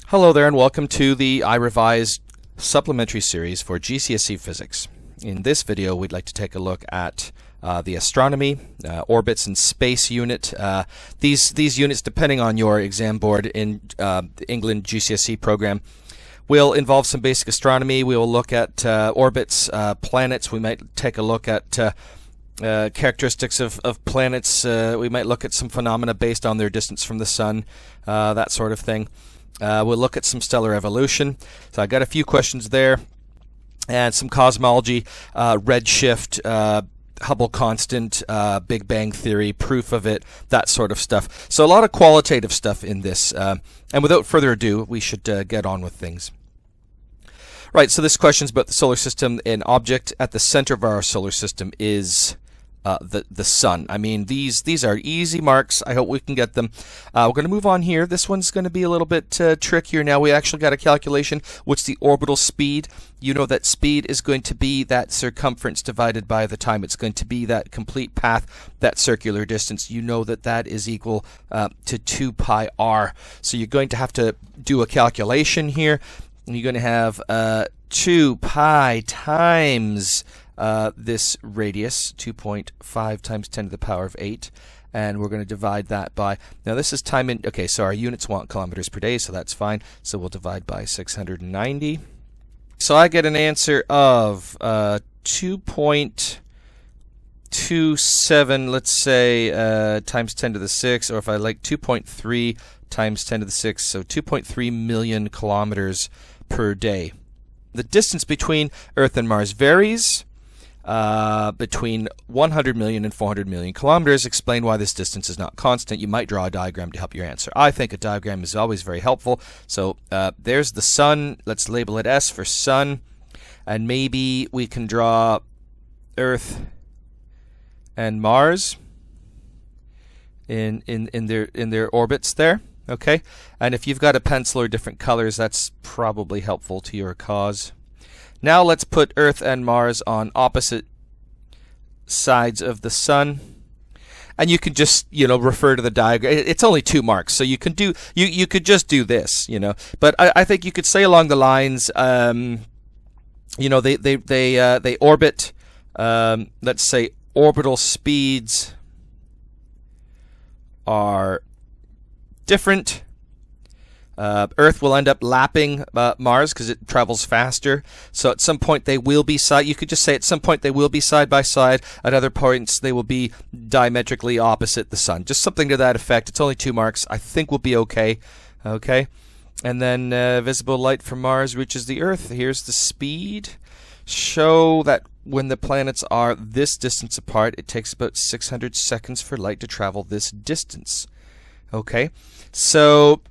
Hello there and welcome to the iRevised supplementary series for GCSE Physics. In this video we'd like to take a look at the Astronomy, Orbits and Space unit. These units, depending on your exam board in the England GCSE program, will involve some basic astronomy. We will look at orbits, planets. We might take a look at characteristics of planets. We might look at some phenomena based on their distance from the Sun, that sort of thing. We'll look at some stellar evolution. So I got a few questions there, and some cosmology, redshift, Hubble constant, Big Bang theory, proof of it, that sort of stuff. So a lot of qualitative stuff in this. And without further ado, we should get on with things. Right, so this question is about the solar system. An object at the center of our solar system is the Sun. I mean, these are easy marks. I hope we can get them. We're going to move on here. This one's going to be a little bit trickier. Now we actually got a calculation. What's the orbital speed? You know that speed is going to be that circumference divided by the time. It's going to be that complete path, that circular distance. You know that that is equal to 2 pi r. So you're going to have to do a calculation here. You're going to have 2 pi times this radius, 2.5 times 10 to the power of 8, and we're going to divide that by, now this is time in, okay, so our units want kilometers per day, so that's fine, so we'll divide by 690. So I get an answer of 2.27, let's say, times 10 to the 6, or if I like 2.3 times 10 to the 6, so 2.3 million kilometers per day. The distance between Earth and Mars varies between 100 million and 400 million kilometers. Explain why this distance is not constant. You might draw a diagram to help your answer. I think a diagram is always very helpful. So there's the Sun. Let's label it S for Sun. And maybe we can draw Earth and Mars in their orbits there. Okay, and if you've got a pencil or different colors, that's probably helpful to your cause. Now let's put Earth and Mars on opposite sides of the Sun, and you can just, you know, refer to the diagram. It's only 2 marks, so you can do you could just do this, you know. But I think you could say along the lines, you know, they orbit. Let's say orbital speeds are different. Earth will end up lapping Mars because it travels faster. So at some point they will be side. You could just say at some point they will be side by side. At other points they will be diametrically opposite the Sun. Just something to that effect. It's only 2 marks. I think we'll be okay. Okay. And then visible light from Mars reaches the Earth. Here's the speed. Show that when the planets are this distance apart, it takes about 600 seconds for light to travel this distance. Okay, so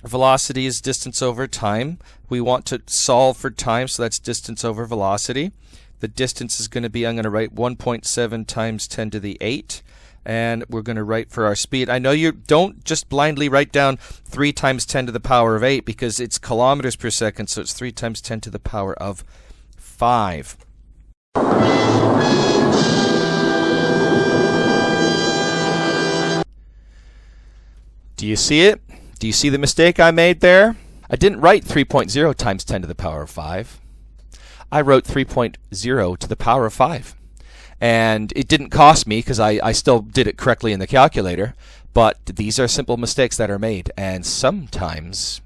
velocity is distance over time. We want to solve for time, so that's distance over velocity. The distance is going to be, I'm going to write 1.7 times 10 to the 8, and we're going to write for our speed. I know you don't just blindly write down 3 times 10 to the power of 8 because it's kilometers per second, so it's 3 times 10 to the power of 5. Do you see it? Do you see the mistake I made there? I didn't write 3.0 times 10 to the power of 5. I wrote 3.0 to the power of 5. And it didn't cost me because I still did it correctly in the calculator. But these are simple mistakes that are made. And sometimes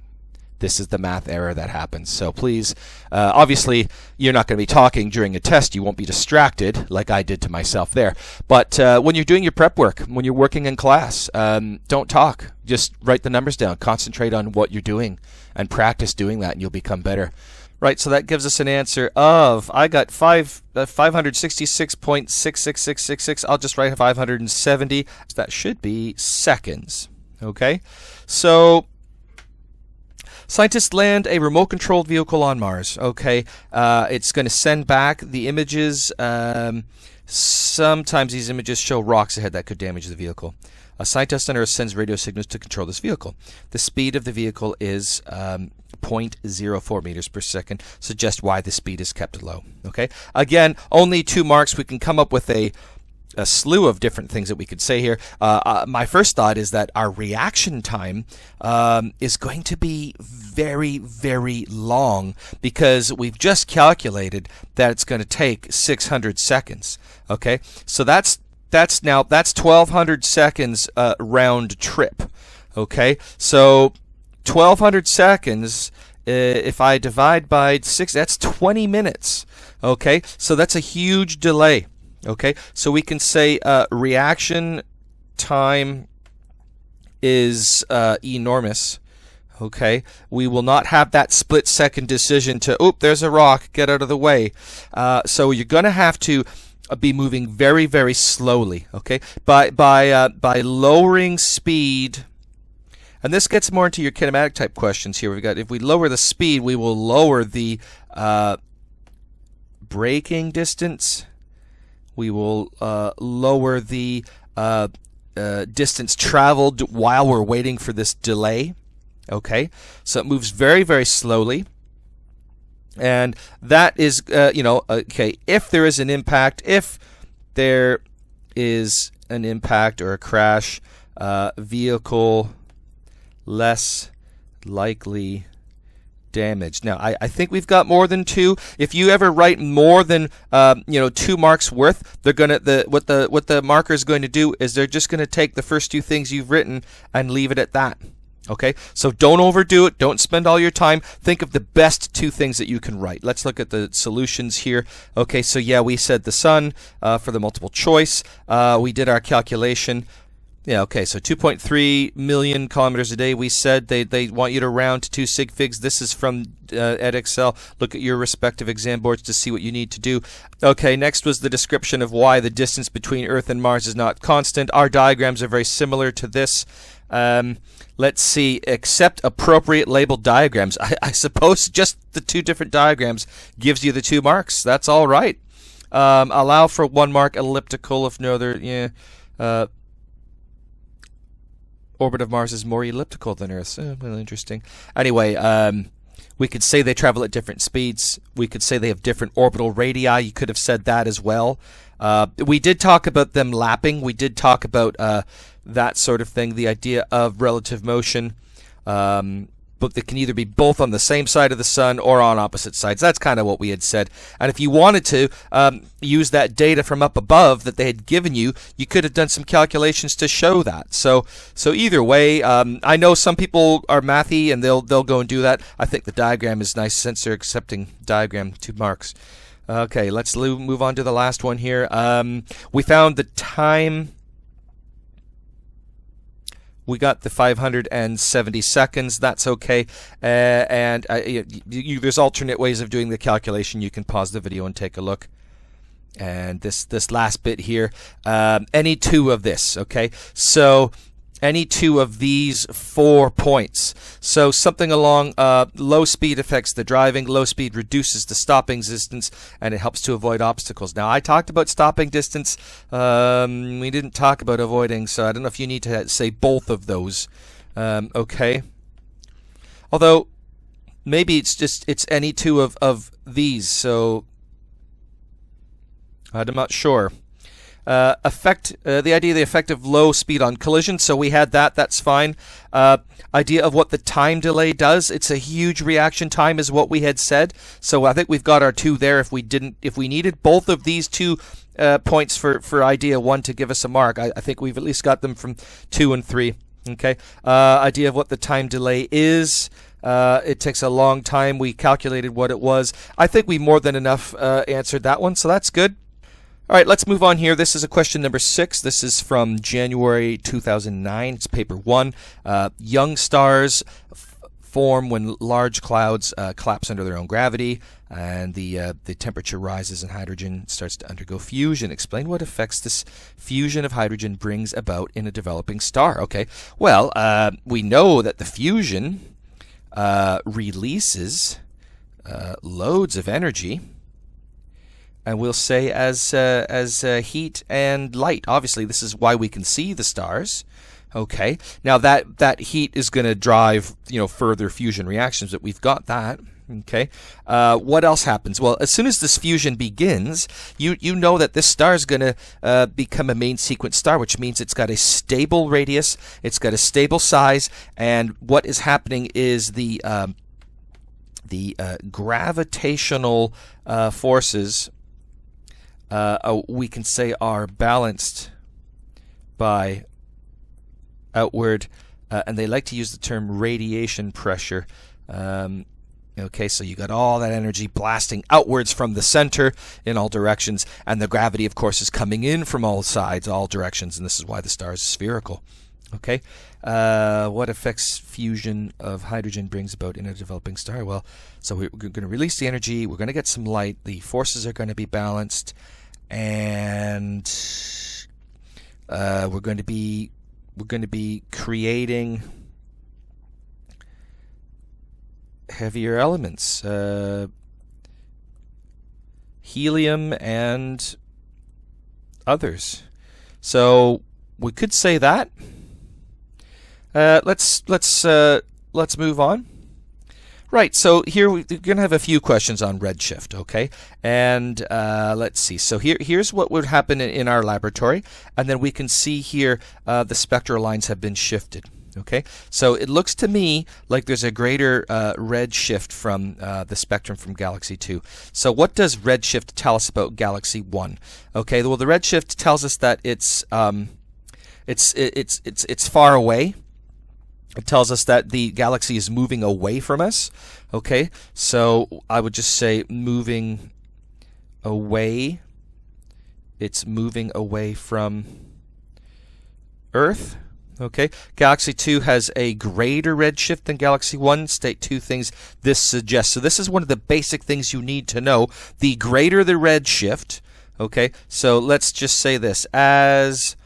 this is the math error that happens. So please, obviously, you're not going to be talking during a test. You won't be distracted like I did to myself there. But when you're doing your prep work, when you're working in class, don't talk. Just write the numbers down. Concentrate on what you're doing and practice doing that, and you'll become better. Right, so that gives us an answer of, I got 566.66666. I'll just write 570. That should be seconds. Okay, so scientists land a remote-controlled vehicle on Mars. Okay, it's going to send back the images. Sometimes these images show rocks ahead that could damage the vehicle. A scientist on Earth sends radio signals to control this vehicle. The speed of the vehicle is 0.04 meters per second. Suggest why the speed is kept low. Okay. Again, only 2 marks. We can come up with a a slew of different things that we could say here. My first thought is that our reaction time is going to be very, very long, because we've just calculated that it's going to take 600 seconds. Okay, so that's 1,200 seconds round trip. Okay, so 1,200 seconds. If I divide by 6, that's 20 minutes. Okay, so that's a huge delay. Okay, so we can say reaction time is enormous. Okay, we will not have that split-second decision to, oop, there's a rock, get out of the way. So you're going to have to be moving very, very slowly. Okay, by lowering speed. And this gets more into your kinematic type questions here. We've got, if we lower the speed, we will lower the braking distance. We will lower the distance traveled while we're waiting for this delay. Okay, so it moves very, very slowly. And that is, okay, if there is an impact, or a crash, vehicle less likely damage. Now, I think we've got more than 2. If you ever write more than 2 marks worth, they're gonna what the marker is going to do is they're just going to take the first 2 things you've written and leave it at that. Okay, so don't overdo it. Don't spend all your time. Think of the best 2 things that you can write. Let's look at the solutions here. Okay, so yeah, we said the sun for the multiple choice. We did our calculation. Yeah, okay, so 2.3 million kilometers a day. We said they want you to round to 2 sig figs. This is from Edexcel. Look at your respective exam boards to see what you need to do. Okay, next was the description of why the distance between Earth and Mars is not constant. Our diagrams are very similar to this. Let's see, accept appropriate labeled diagrams. I suppose just the 2 different diagrams gives you the 2 marks. That's all right. Allow for 1 mark elliptical if no other, yeah. Orbit of Mars is more elliptical than Earth's. Well, interesting. Anyway, we could say they travel at different speeds. We could say they have different orbital radii. You could have said that as well. We did talk about them lapping. We did talk about that sort of thing, the idea of relative motion. But they can either be both on the same side of the sun or on opposite sides. That's kind of what we had said. And if you wanted to use that data from up above that they had given you, you could have done some calculations to show that. So either way, I know some people are mathy and they'll go and do that. I think the diagram is nice since they're accepting diagram 2 marks. Okay, let's move on to the last one here. We found the time. We got the 570 seconds. That's okay. And there's alternate ways of doing the calculation. You can pause the video and take a look. And this last bit here, any 2 of this, okay? So any 2 of these 4 points. So something along low speed affects the driving, low speed reduces the stopping distance, and it helps to avoid obstacles. Now, I talked about stopping distance. We didn't talk about avoiding, so I don't know if you need to say both of those. Okay. Although, maybe it's any 2 of these, so I'm not sure. The idea of the effect of low speed on collision, so we had that, that's fine. Idea of what the time delay does, it's a huge reaction time is what we had said. So I think we've got our 2 there. If we needed both of these 2 points for idea 1 to give us a mark, I think we've at least got them from 2 and 3. Okay. Idea of what the time delay is. It takes a long time. We calculated what it was. I think we more than enough answered that one, so that's good. All right, let's move on here. This is a question number 6. This is from January 2009. It's paper 1. Young stars form when large clouds collapse under their own gravity, and the temperature rises and hydrogen starts to undergo fusion. Explain what effects this fusion of hydrogen brings about in a developing star. Okay, well, we know that the fusion releases loads of energy. And we'll say as heat and light. Obviously, this is why we can see the stars. Okay. Now that heat is going to drive further fusion reactions, but we've got that. Okay, what else happens? Well, as soon as this fusion begins, you know that this star is going to become a main sequence star, which means it's got a stable radius, it's got a stable size, and what is happening is the gravitational forces, we can say, are balanced by outward, and they like to use the term radiation pressure. Okay, so you got all that energy blasting outwards from the center in all directions, and the gravity, of course, is coming in from all sides, all directions, and this is why the star is spherical. Okay, what effects fusion of hydrogen brings about in a developing star? Well, so we're going to release the energy, we're going to get some light, the forces are going to be balanced, and we're going to be creating heavier elements, helium and others. So we could say that. Let's move on. Right, so here we're going to have a few questions on redshift, okay? And let's see. So here's what would happen in our laboratory, and then we can see here the spectral lines have been shifted. Okay, so it looks to me like there's a greater redshift from the spectrum from galaxy 2. So what does redshift tell us about galaxy 1? Okay, well, the redshift tells us that it's far away. It tells us that the galaxy is moving away from us. Okay, so I would just say moving away. It's moving away from Earth. Okay, Galaxy 2 has a greater redshift than Galaxy 1. State two things this suggests. So this is one of the basic things you need to know. The greater the redshift, okay, so let's just say this. As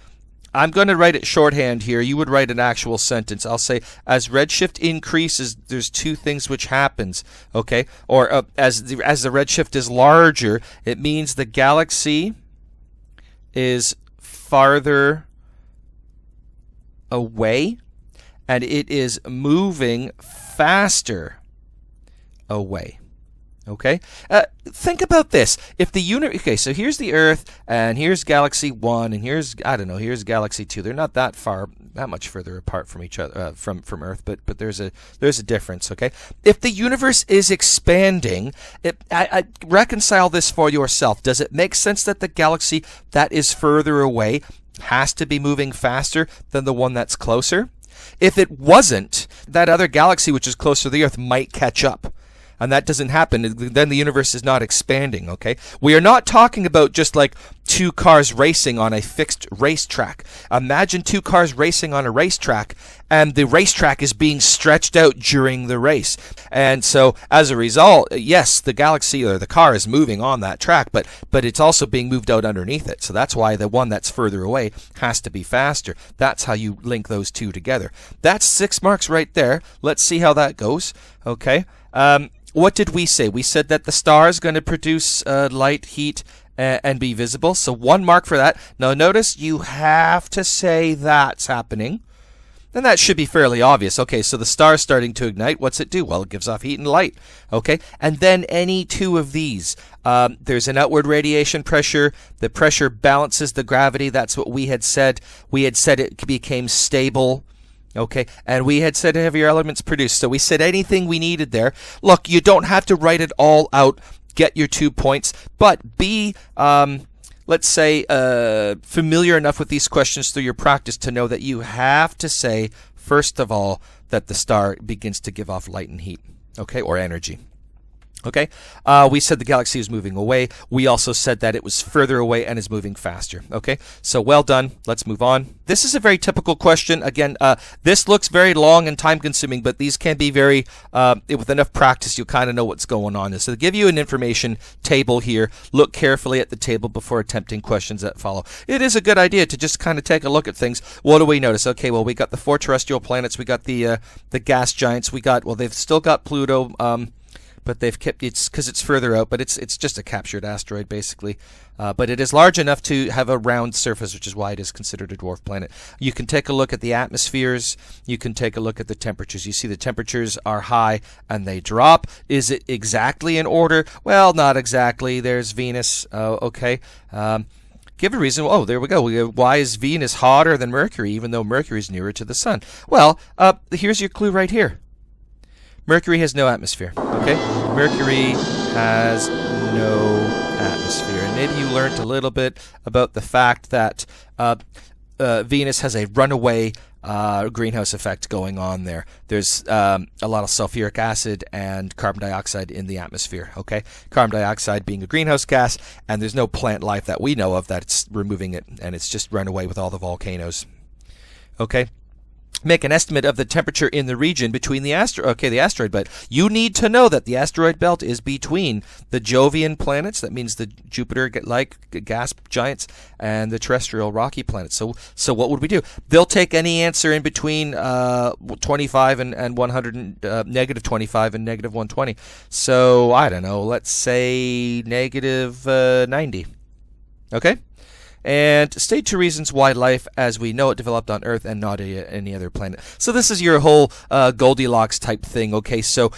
I'm going to write it shorthand here. You would write an actual sentence. I'll say, as redshift increases, there's two things which happens, okay? Or as the redshift is larger, it means the galaxy is farther away, and it is moving faster away. Okay, think about this. If the okay, so here's the Earth, and here's Galaxy 1, and here's, I don't know, here's Galaxy 2. They're not that much further apart from each other, from Earth, but there's a difference. Okay, if the universe is expanding, I reconcile this for yourself. Does it make sense that the galaxy that is further away has to be moving faster than the one that's closer? If it wasn't, that other galaxy which is closer to the Earth might catch up. And that doesn't happen, then the universe is not expanding, okay? We are not talking about just like two cars racing on a fixed racetrack. Imagine two cars racing on a racetrack, and the racetrack is being stretched out during the race. And so, as a result, yes, the galaxy or the car is moving on that track, but it's also being moved out underneath it. So that's why the one that's further away has to be faster. That's how you link those two together. That's 6 marks right there. Let's see how that goes, okay? What did we say? We said that the star is going to produce light, heat, and be visible. So 1 mark for that. Now notice you have to say that's happening. And that should be fairly obvious. Okay, so the star is starting to ignite. What's it do? Well, it gives off heat and light. Okay, and then any two of these. There's an outward radiation pressure. The pressure balances the gravity. That's what we had said. We had said it became stable. Okay, and we had said heavier elements produced. So we said anything we needed there. Look, you don't have to write it all out. Get your 2 points, but be, let's say, familiar enough with these questions through your practice to know that you have to say, first of all, that the star begins to give off light and heat, okay, or energy. Okay, we said the galaxy is moving away. We also said that it was further away and is moving faster. Okay, so well done. Let's move on. This is a very typical question. Again, this looks very long and time-consuming, but these can be very, with enough practice, you'll kind of know what's going on. So to give you an information table here, look carefully at the table before attempting questions that follow. It is a good idea to just kind of take a look at things. What do we notice? Okay, well, we got the 4 terrestrial planets. We got the gas giants. We got, well, they've still got Pluto. but they've kept it's because it's further out, but it's just a captured asteroid basically. But it is large enough to have a round surface, which is why it is considered a dwarf planet. You can take a look at the atmospheres. You can take a look at the temperatures. You see the temperatures are high and they drop. Is it exactly in order? Well, not exactly. There's Venus. Okay. Give a reason. Oh, there we go. Why is Venus hotter than Mercury, even though Mercury is nearer to the sun? Well, here's your clue right here. Mercury has no atmosphere. Okay? Mercury has no atmosphere. And maybe you learned a little bit about the fact that Venus has a runaway greenhouse effect going on there. There's a lot of sulfuric acid and carbon dioxide in the atmosphere. Okay, carbon dioxide being a greenhouse gas, and there's no plant life that we know of that's removing it, and it's just run away with all the volcanoes. Okay. Make an estimate of the temperature in the region between the asteroid belt. You need to know that the asteroid belt is between the Jovian planets, that means the Jupiter-like gas giants, and the terrestrial rocky planets. So what would we do? They'll take any answer in between 25 and 100, negative 25 and negative 120. So I don't know. Let's say negative 90. Okay. And state 2 reasons why life as we know it developed on Earth and not any other planet. So this is your whole Goldilocks type thing. Okay, so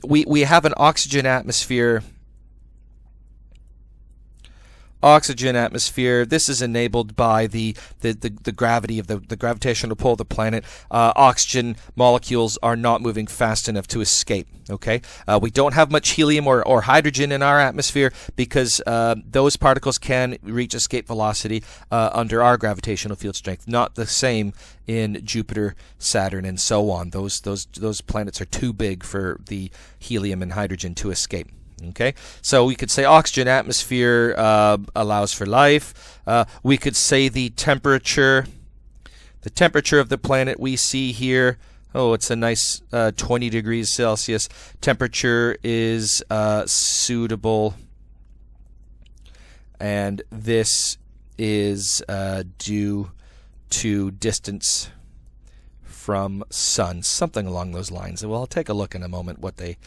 we have an oxygen atmosphere. This is enabled by the gravity of the gravitational pull of the planet. Oxygen molecules are not moving fast enough to escape. Okay, we don't have much helium or hydrogen in our atmosphere because those particles can reach escape velocity under our gravitational field strength. Not the same in Jupiter, Saturn, and so on. Those planets are too big for the helium and hydrogen to escape. Okay, so we could say oxygen atmosphere allows for life. We could say the temperature of the planet we see here. Oh, it's a nice 20 degrees Celsius. Temperature is suitable, and this is due to distance from sun, something along those lines. Well, I'll take a look in a moment what they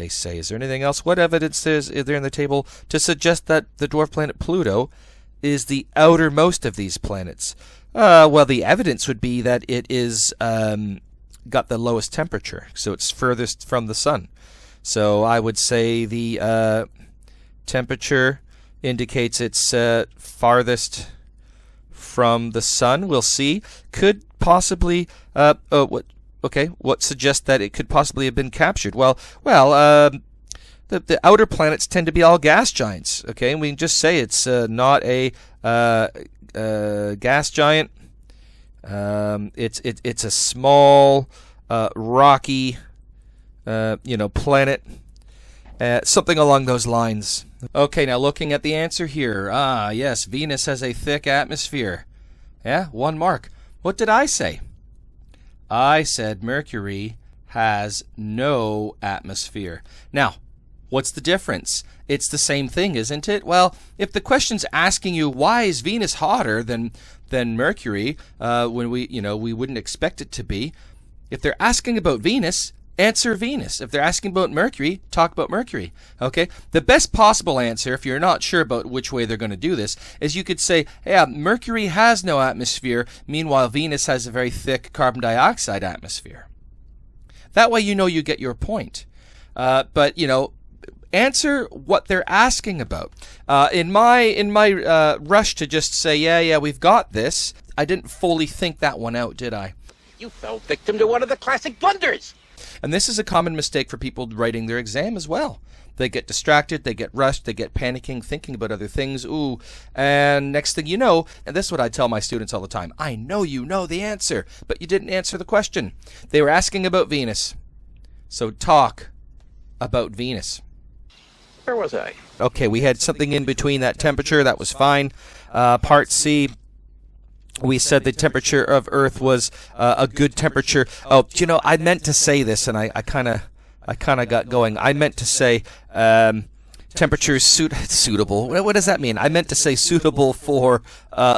say. Is there anything else? What evidence is there in the table to suggest that the dwarf planet Pluto is the outermost of these planets? Well, the evidence would be that it is got the lowest temperature, so it's furthest from the sun. So I would say the temperature indicates it's farthest from the sun. We'll see. Could possibly what suggests that it could possibly have been captured? Well, the outer planets tend to be all gas giants. Okay, and we can just say it's not a gas giant. It's a small rocky planet. Something along those lines. Okay, now looking at the answer here. Yes, Venus has a thick atmosphere. Yeah, 1 mark. What did I say? I said Mercury has no atmosphere. Now, what's the difference? It's the same thing, isn't it? Well, if the question's asking you why is Venus hotter than Mercury, when we wouldn't expect it to be. If they're asking about Venus, answer Venus. If they're asking about Mercury, talk about Mercury. Okay? The best possible answer, if you're not sure about which way they're going to do this, is you could say, yeah, Mercury has no atmosphere, meanwhile Venus has a very thick carbon dioxide atmosphere. That way you get your point. But answer what they're asking about. In my rush to just say, yeah, we've got this, I didn't fully think that one out, did I? You fell victim to one of the classic blunders. And this is a common mistake for people writing their exam as well. They get distracted, they get rushed, they get panicking, thinking about other things. Ooh, and next thing you know, and this is what I tell my students all the time, I know you know the answer, but you didn't answer the question. They were asking about Venus. So talk about Venus. Where was I? Okay, we had something in between that temperature. That was fine. Part C, we said the temperature of Earth was a good temperature. Oh, I meant to say this, and I kind of got going. I meant to say temperature suitable. What does that mean? I meant to say suitable for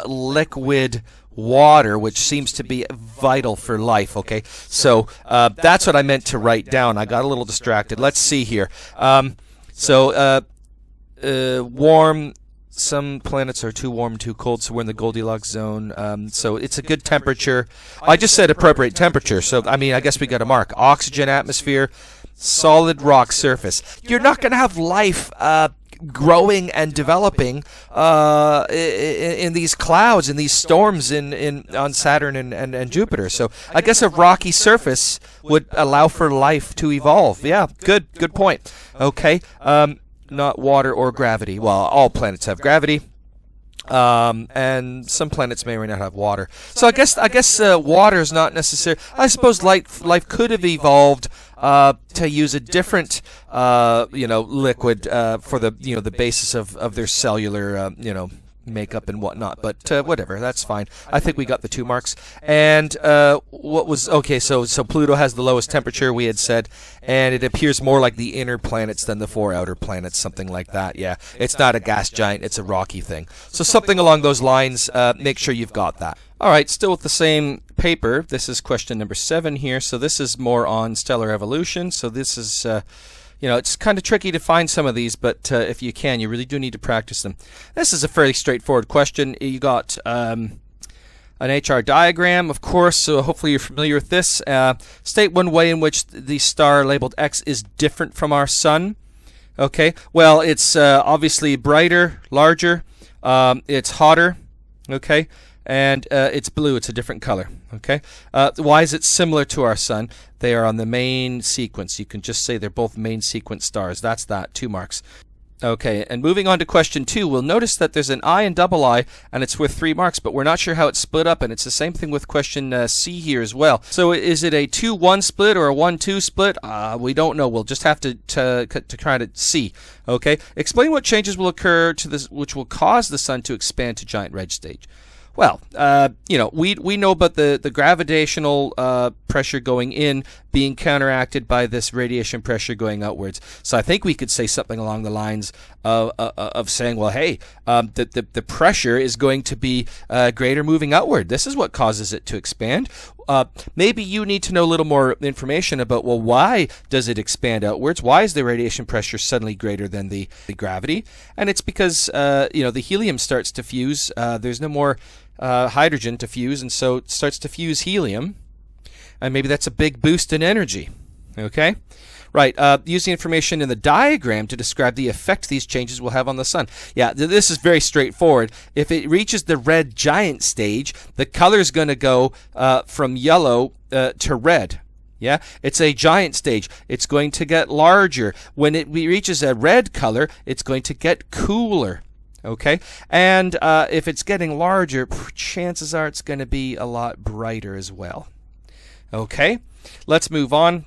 liquid water, which seems to be vital for life. Okay, so that's what I meant to write down. I got a little distracted. Let's see here. Warm. Some planets are too warm, too cold, so we're in the Goldilocks zone. So it's a good temperature. I just said appropriate temperature, so I mean, I guess we got a mark. Oxygen atmosphere, solid rock surface. You're not going to have life growing and developing in these clouds, in these storms on Saturn and Jupiter. So I guess a rocky surface would allow for life to evolve. Yeah, good point. Okay. Not water or gravity. Well, all planets have gravity, and some planets may or may not have water. So I guess water is not necessary. I suppose life could have evolved to use a different liquid for the basis of their cellular makeup and whatnot, but whatever, that's fine. I think we got the 2 marks. And what was okay? So Pluto has the lowest temperature, we had said, and it appears more like the inner planets than the 4 outer planets, something like that. Yeah, it's not a gas giant; it's a rocky thing. So something along those lines. Make sure you've got that. All right, still with the same paper. This is question number 7 here. So this is more on stellar evolution. So this is. It's kind of tricky to find some of these, but if you can, you really do need to practice them. This is a fairly straightforward question. You got an HR diagram, of course, so hopefully you're familiar with this. State one way in which the star labeled X is different from our sun. Okay, well, it's obviously brighter, larger, it's hotter, okay, and it's blue. It's a different color. Okay. Why is it similar to our sun? They are on the main sequence. You can just say they're both main sequence stars. That's that. 2 marks. Okay, and moving on to question 2, we'll notice that there's an I and double I, and it's worth 3 marks, but we're not sure how it's split up, and it's the same thing with question C here as well. So is it a 2-1 split or a 1-2 split? We don't know. We'll just have to try to see. Okay, explain what changes will occur to this, which will cause the sun to expand to giant red stage. Well, we know about the gravitational pressure going in being counteracted by this radiation pressure going outwards. So I think we could say something along the lines of saying, well, hey, the pressure is going to be greater moving outward. This is what causes it to expand. Maybe you need to know a little more information about, well, why does it expand outwards? Why is the radiation pressure suddenly greater than the gravity? And it's because the helium starts to fuse. There's no more hydrogen to fuse, and so it starts to fuse helium, and maybe that's a big boost in energy. Okay, right. Use the information in the diagram to describe the effect these changes will have on the sun. Yeah, this is very straightforward. If it reaches the red giant stage, the color is going to go from yellow to red. Yeah, it's a giant stage. It's going to get larger. When it reaches a red color, it's going to get cooler. Okay, and if it's getting larger, chances are it's going to be a lot brighter as well. Okay, let's move on.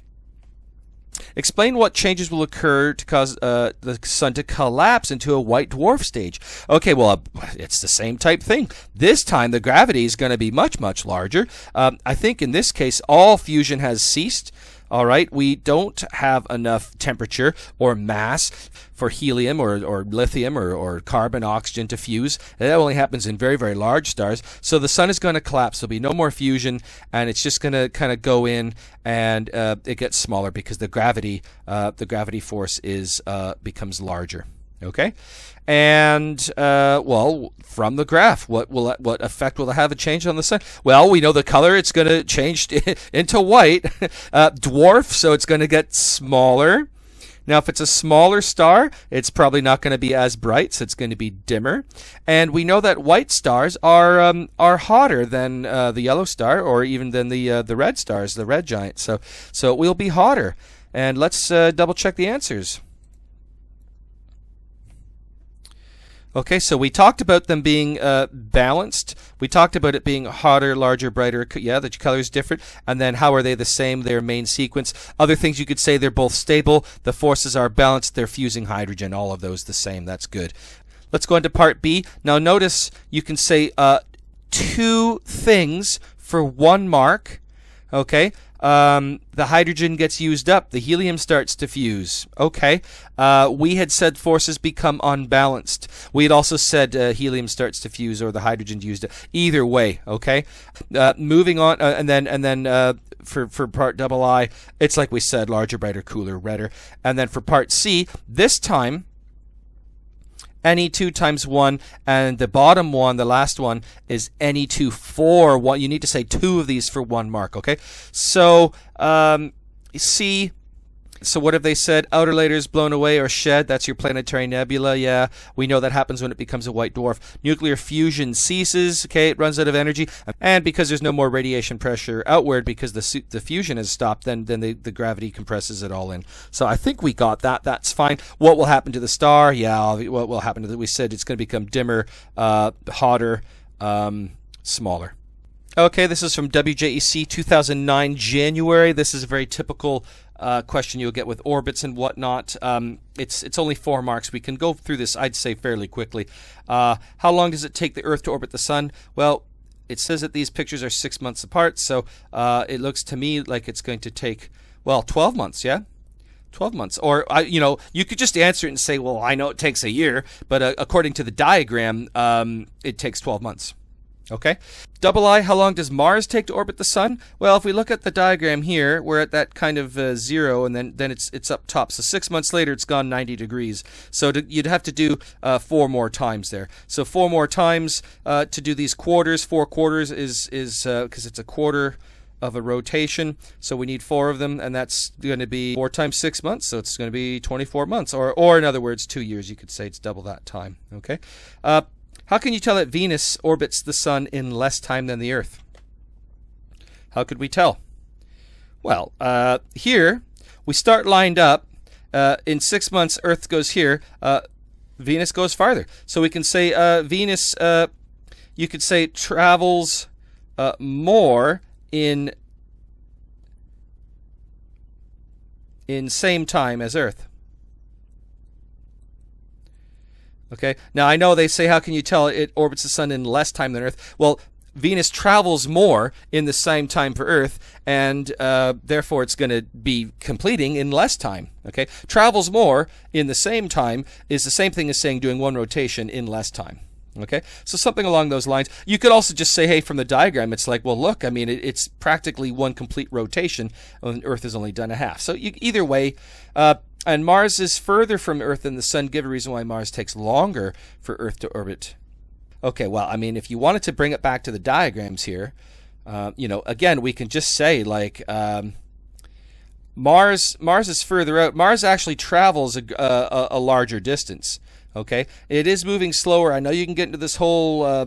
Explain what changes will occur to cause the sun to collapse into a white dwarf stage. Okay, well, it's the same type thing. This time the gravity is going to be much, much larger. I think in this case all fusion has ceased. All right, we don't have enough temperature or mass for helium or lithium or carbon, oxygen to fuse. That only happens in very, very large stars. So the sun is going to collapse. There'll be no more fusion, and it's just going to kind of go in, and it gets smaller because the gravity force becomes larger. Okay, and well, from the graph, what effect will it have a change on the sun? Well, we know the color; it's going to change into white, dwarf, so it's going to get smaller. Now, if it's a smaller star, it's probably not going to be as bright, so it's going to be dimmer. And we know that white stars are hotter than the yellow star, or even than the red stars, the red giant. So it will be hotter. And let's double check the answers. Okay, so we talked about them being balanced. We talked about it being hotter, larger, brighter. Yeah, the color is different. And then how are they the same? Their main sequence. Other things you could say, they're both stable. The forces are balanced. They're fusing hydrogen. All of those the same. That's good. Let's go into part B. Now notice you can say 2 things for 1 mark. Okay, the hydrogen gets used up. The helium starts to fuse. Okay. We had said forces become unbalanced. We had also said helium starts to fuse or the hydrogen used up. Either way. Okay. Moving on, and then for part double I, it's like we said, larger, brighter, cooler, redder. And then for part C, this time, Ne2 times 1, and the bottom one, the last one, is Ne2 4. You need to say 2 of these for 1 mark, okay? So, C, so what have they said? Outer layers blown away or shed, that's your planetary nebula, yeah. We know that happens when it becomes a white dwarf. Nuclear fusion ceases, okay, it runs out of energy. And because there's no more radiation pressure outward because the fusion has stopped, then the gravity compresses it all in. So I think we got that, that's fine. What will happen to the star? Yeah, what will happen to it? We said it's going to become dimmer, hotter, smaller. Okay, this is from WJEC 2009, January. This is a very typical question you'll get with orbits and whatnot. It's only 4 marks. We can go through this, I'd say, fairly quickly. How long does it take the Earth to orbit the Sun? Well, it says that these pictures are 6 months apart, so it looks to me like it's going to take, well, 12 months, yeah? 12 months. Or, you could just answer it and say, well, I know it takes a year, but according to the diagram, it takes 12 months. Okay. Double I, how long does Mars take to orbit the Sun? Well, if we look at the diagram here, we're at that kind of 0, and then it's up top. So 6 months later, it's gone 90 degrees. So you'd have to do 4 more times there. So 4 more times to do these quarters. 4 quarters is because it's a quarter of a rotation. So we need 4 of them, and that's going to be 4 times 6 months. So it's going to be 24 months, or in other words, 2 years. You could say it's double that time. Okay. How can you tell that Venus orbits the Sun in less time than the Earth? How could we tell? Well, here we start lined up. In 6 months, Earth goes here. Venus goes farther. So we can say Venus, you could say, travels more in same time as Earth. Okay. Now I know they say, how can you tell it orbits the Sun in less time than Earth? Well, Venus travels more in the same time for Earth, and therefore it's going to be completing in less time. Okay. Travels more in the same time is the same thing as saying doing 1 rotation in less time. Okay. So something along those lines. You could also just say, hey, from the diagram, it's like, well, look, I mean, it's practically 1 complete rotation, and Earth has only done a half. So either way, and Mars is further from Earth than the Sun. Give a reason why Mars takes longer for Earth to orbit. Okay, well, I mean, if you wanted to bring it back to the diagrams here, again, we can just say, like, Mars is further out. Mars actually travels a larger distance. Okay, it is moving slower. I know you can get into this whole,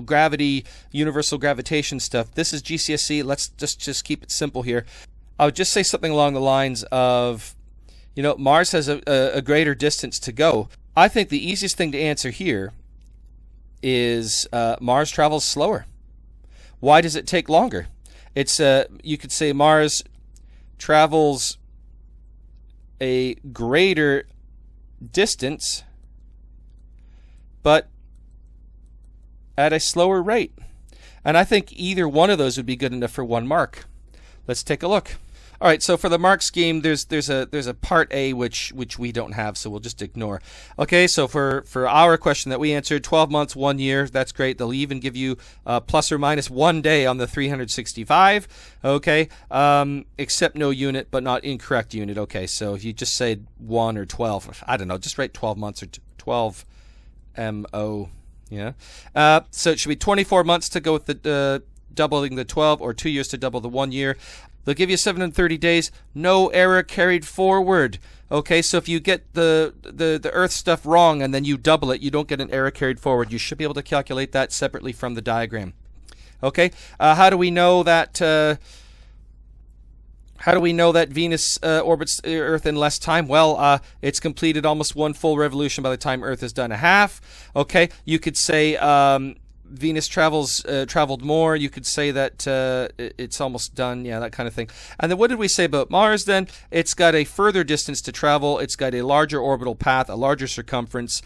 gravity, universal gravitation stuff. This is GCSE. Let's just keep it simple here. I would just say something along the lines of, Mars has a greater distance to go. I think the easiest thing to answer here is Mars travels slower. Why does it take longer? It's you could say Mars travels a greater distance, but at a slower rate. And I think either one of those would be good enough for 1 mark. Let's take a look. All right, so for the mark scheme, there's a part A which we don't have, so we'll just ignore. Okay, so for our question that we answered, 12 months, 1 year, that's great. They'll even give you plus or minus 1 day on the 365. Okay, except no unit, but not incorrect unit. Okay, so if you just say 1 or 12, I don't know, just write 12 months or 12 MO. Yeah. So it should be 24 months to go with the doubling the 12, or 2 years to double the 1 year. They'll give you 730 days, no error carried forward. Okay, so if you get the Earth stuff wrong and then you double it, you don't get an error carried forward. You should be able to calculate that separately from the diagram. Okay, how do we know that? How do we know that Venus orbits the Earth in less time? Well, it's completed almost 1 full revolution by the time Earth has done a half. Okay, you could say Venus traveled more. You could say that it's almost done. Yeah, that kind of thing. And then what did we say about Mars then? It's got a further distance to travel. It's got a larger orbital path, a larger circumference.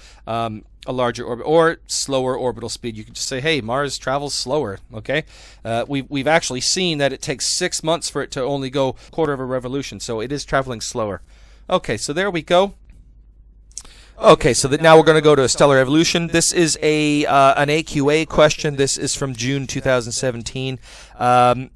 a larger orbit or slower orbital speed. You can just say, hey, Mars travels slower. Okay, we've actually seen that it takes 6 months for it to only go a quarter of a revolution, so it is traveling slower. Okay, so there we go. Okay, so now we're going to go to stellar evolution. This is an AQA question. This is from June 2017.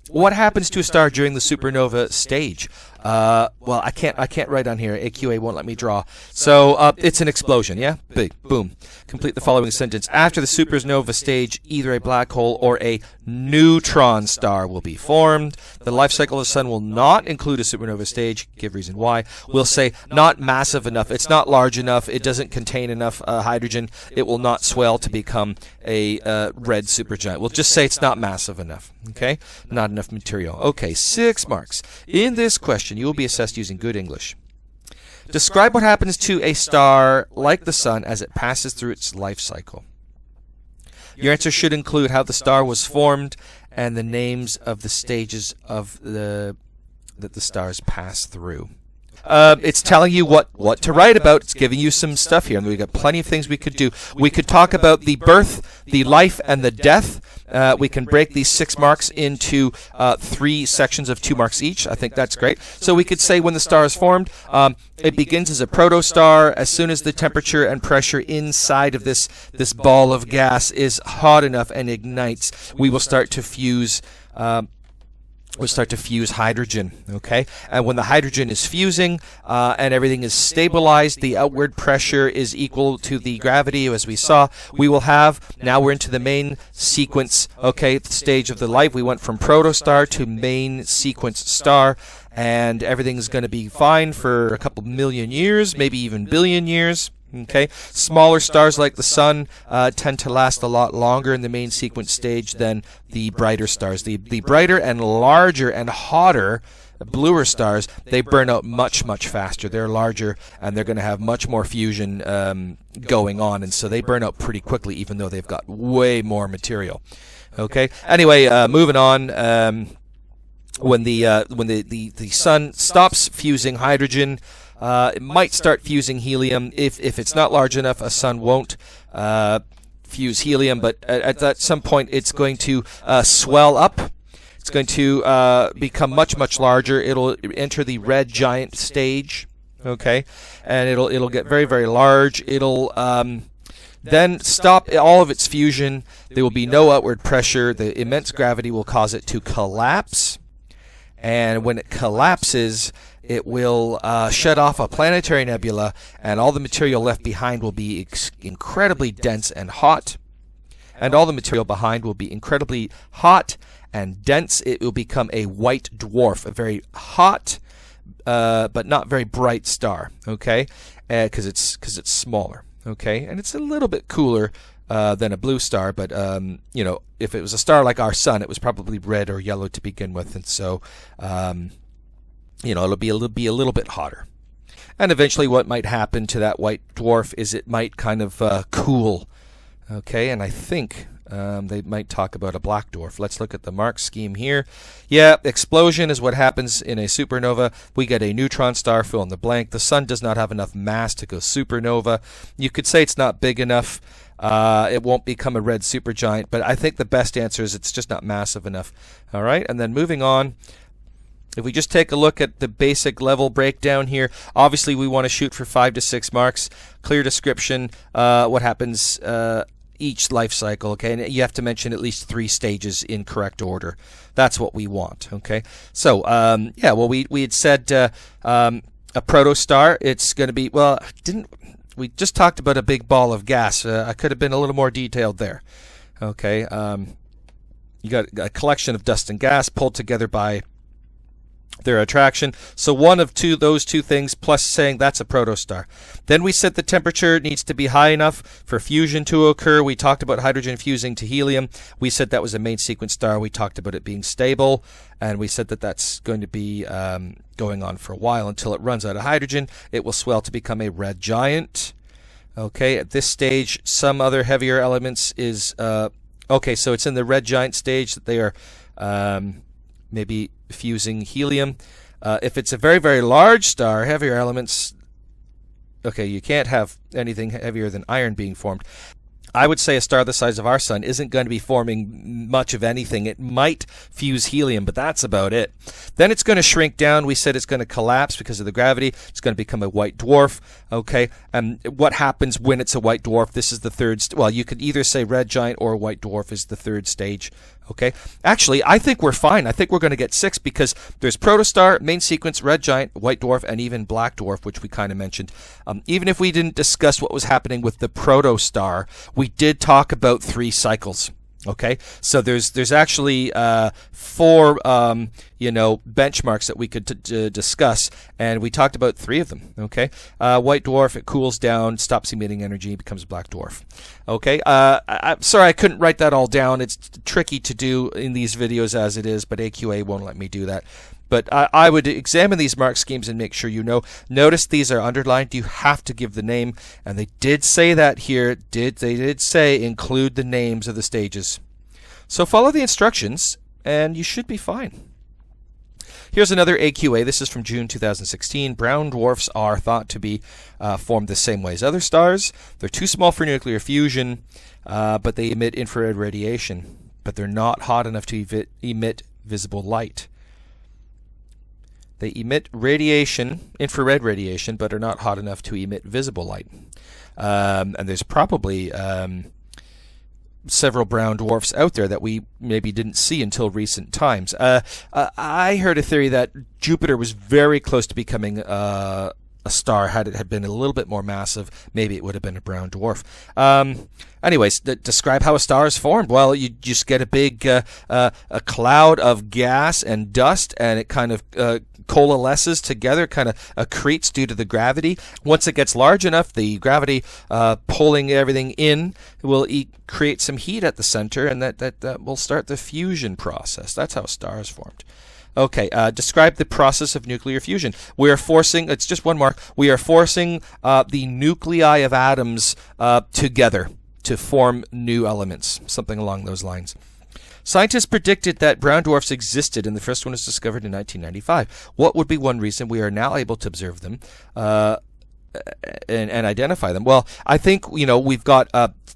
What happens to a star during the supernova stage? Well, I can't write on here. AQA won't let me draw. So it's an explosion. Yeah, big boom. Complete the following sentence. After the supernova stage, either a black hole or a neutron star will be formed. The life cycle of the sun will not include a supernova stage. Give reason why. We'll say not massive enough. It's not large enough. It doesn't contain enough hydrogen. It will not swell to become a red supergiant. We'll just say it's not massive enough. Okay, not enough material. Okay, 6 marks. In this question, you will be assessed using good English. Describe what happens to a star like the sun as it passes through its life cycle. Your answer should include how the star was formed and the names of the stages of that the stars pass through. It's telling you what to write about. It's giving you some stuff here, and we've got plenty of things we could do. We could talk about the birth, the life, and the death. We can break these 6 marks into 3 sections of 2 marks each. I think that's great. So we could say when the star is formed, it begins as a protostar. As soon as the temperature and pressure inside of this ball of gas is hot enough and ignites, we will start to fuse. We'll start to fuse hydrogen, okay? And when the hydrogen is fusing and everything is stabilized, the outward pressure is equal to the gravity, as we saw. We will have, now we're into the main sequence, okay, the stage of the life. We went from protostar to main sequence star, and everything's going to be fine for a couple million years, maybe even billion years. Okay, smaller stars like the sun tend to last a lot longer in the main sequence stage than the brighter stars. The brighter and larger and hotter, bluer stars, they burn out much faster. They're larger and they're going to have much more fusion going on, and so they burn out pretty quickly, even though they've got way more material. Okay. Anyway, moving on. When the sun stops fusing hydrogen, it might start fusing helium. If it's not large enough, a sun won't fuse helium, but at some point it's going to swell up. It's going to become much larger. It'll enter the red giant stage, okay, and it'll get very large. It'll then stop all of its fusion. There will be no outward pressure. The immense gravity will cause it to collapse, and when it collapses, it will shut off a planetary nebula, and all the material left behind will be incredibly dense and hot. And all the material behind will be incredibly hot and dense. It will become a white dwarf, a very hot but not very bright star, okay? Because it's smaller, okay? And it's a little bit cooler than a blue star, but you know, if it was a star like our sun, it was probably red or yellow to begin with, and so you know, it'll be a little bit hotter. And eventually what might happen to that white dwarf is it might kind of cool. Okay, and I think they might talk about a black dwarf. Let's look at the mark scheme here. Yeah, explosion is what happens in a supernova. We get a neutron star, fill in the blank. The sun does not have enough mass to go supernova. You could say it's not big enough. It won't become a red supergiant, but I think the best answer is it's just not massive enough. All right, and then moving on. If we just take a look at the basic level breakdown here, obviously we want to shoot for 5 to 6 marks. Clear description, what happens each life cycle, okay? And you have to mention at least 3 stages in correct order. That's what we want, okay? So, yeah, well, we had said a protostar, it's going to be, well, we just talked about a big ball of gas. I could have been a little more detailed there, okay? You got a collection of dust and gas pulled together by their attraction. So one of those two things, plus saying that's a protostar. Then we said the temperature needs to be high enough for fusion to occur. We talked about hydrogen fusing to helium. We said that was a main sequence star. We talked about it being stable, and we said that that's going to be going on for a while until it runs out of hydrogen. It will swell to become a red giant. Okay, at this stage, some other heavier elements is okay, so it's in the red giant stage that they are maybe fusing helium. If it's a very large star, heavier elements Okay, you can't have anything heavier than iron being formed. I would say a star the size of our sun isn't going to be forming much of anything. It might fuse helium, but that's about it. Then it's going to shrink down. We said it's going to collapse because of the gravity. It's going to become a white dwarf. Okay, and what happens when it's a white dwarf? This is the third. Well, you could either say red giant or white dwarf is the third stage. Okay, actually, I think we're fine. I think we're going to get 6 because there's protostar, main sequence, red giant, white dwarf, and even black dwarf, which we kind of mentioned. Even if we didn't discuss what was happening with the protostar, we did talk about 3 cycles. Okay, so there's actually 4 benchmarks that we could discuss, and we talked about 3 of them. Okay, white dwarf, it cools down, stops emitting energy, becomes a black dwarf. Okay, I'm sorry I couldn't write that all down. It's tricky to do in these videos as it is, but AQA won't let me do that. But I would examine these mark schemes and make sure you know. Notice these are underlined. You have to give the name. And they did say that here. They did say include the names of the stages. So follow the instructions and you should be fine. Here's another AQA. This is from June 2016. Brown dwarfs are thought to be formed the same way as other stars. They're too small for nuclear fusion, but they emit infrared radiation. But they're not hot enough to emit visible light. They emit radiation, infrared radiation, but are not hot enough to emit visible light. And there's probably several brown dwarfs out there that we maybe didn't see until recent times. I heard a theory that Jupiter was very close to becoming a star. Had it had been a little bit more massive, maybe it would have been a brown dwarf. Anyways, describe how a star is formed. Well, you just get a big a cloud of gas and dust, and it kind of coalesces together, kind of accretes due to the gravity. Once it gets large enough, the gravity pulling everything in will create some heat at the center, and that will start the fusion process. That's how a star is formed. Okay, describe the process of nuclear fusion. We are forcing, it's just one mark, we are forcing the nuclei of atoms together to form new elements, something along those lines. Scientists predicted that brown dwarfs existed, and the first one was discovered in 1995. What would be one reason we are now able to observe them and identify them? Well, I think, we've got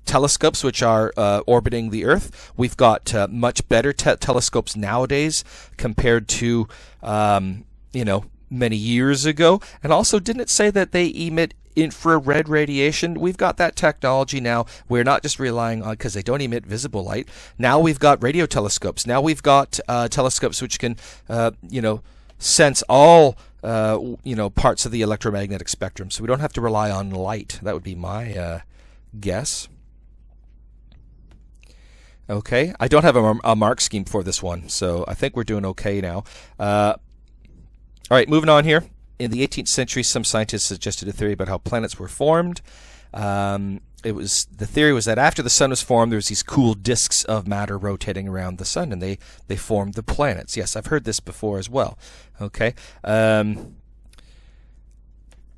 telescopes which are orbiting the Earth. We've got much better telescopes nowadays compared to, many years ago. And also, didn't it say that they emit infrared radiation? We've got that technology now. We're not just relying on, because they don't emit visible light. Now we've got radio telescopes. Now we've got telescopes which can, sense all parts of the electromagnetic spectrum. So we don't have to rely on light. That would be my guess. Okay, I don't have a mark scheme for this one, so I think we're doing okay now. All right, moving on here. In the 18th century, some scientists suggested a theory about how planets were formed. The theory was that after the sun was formed, there was these cool disks of matter rotating around the sun, and they formed the planets. Yes, I've heard this before as well. Okay.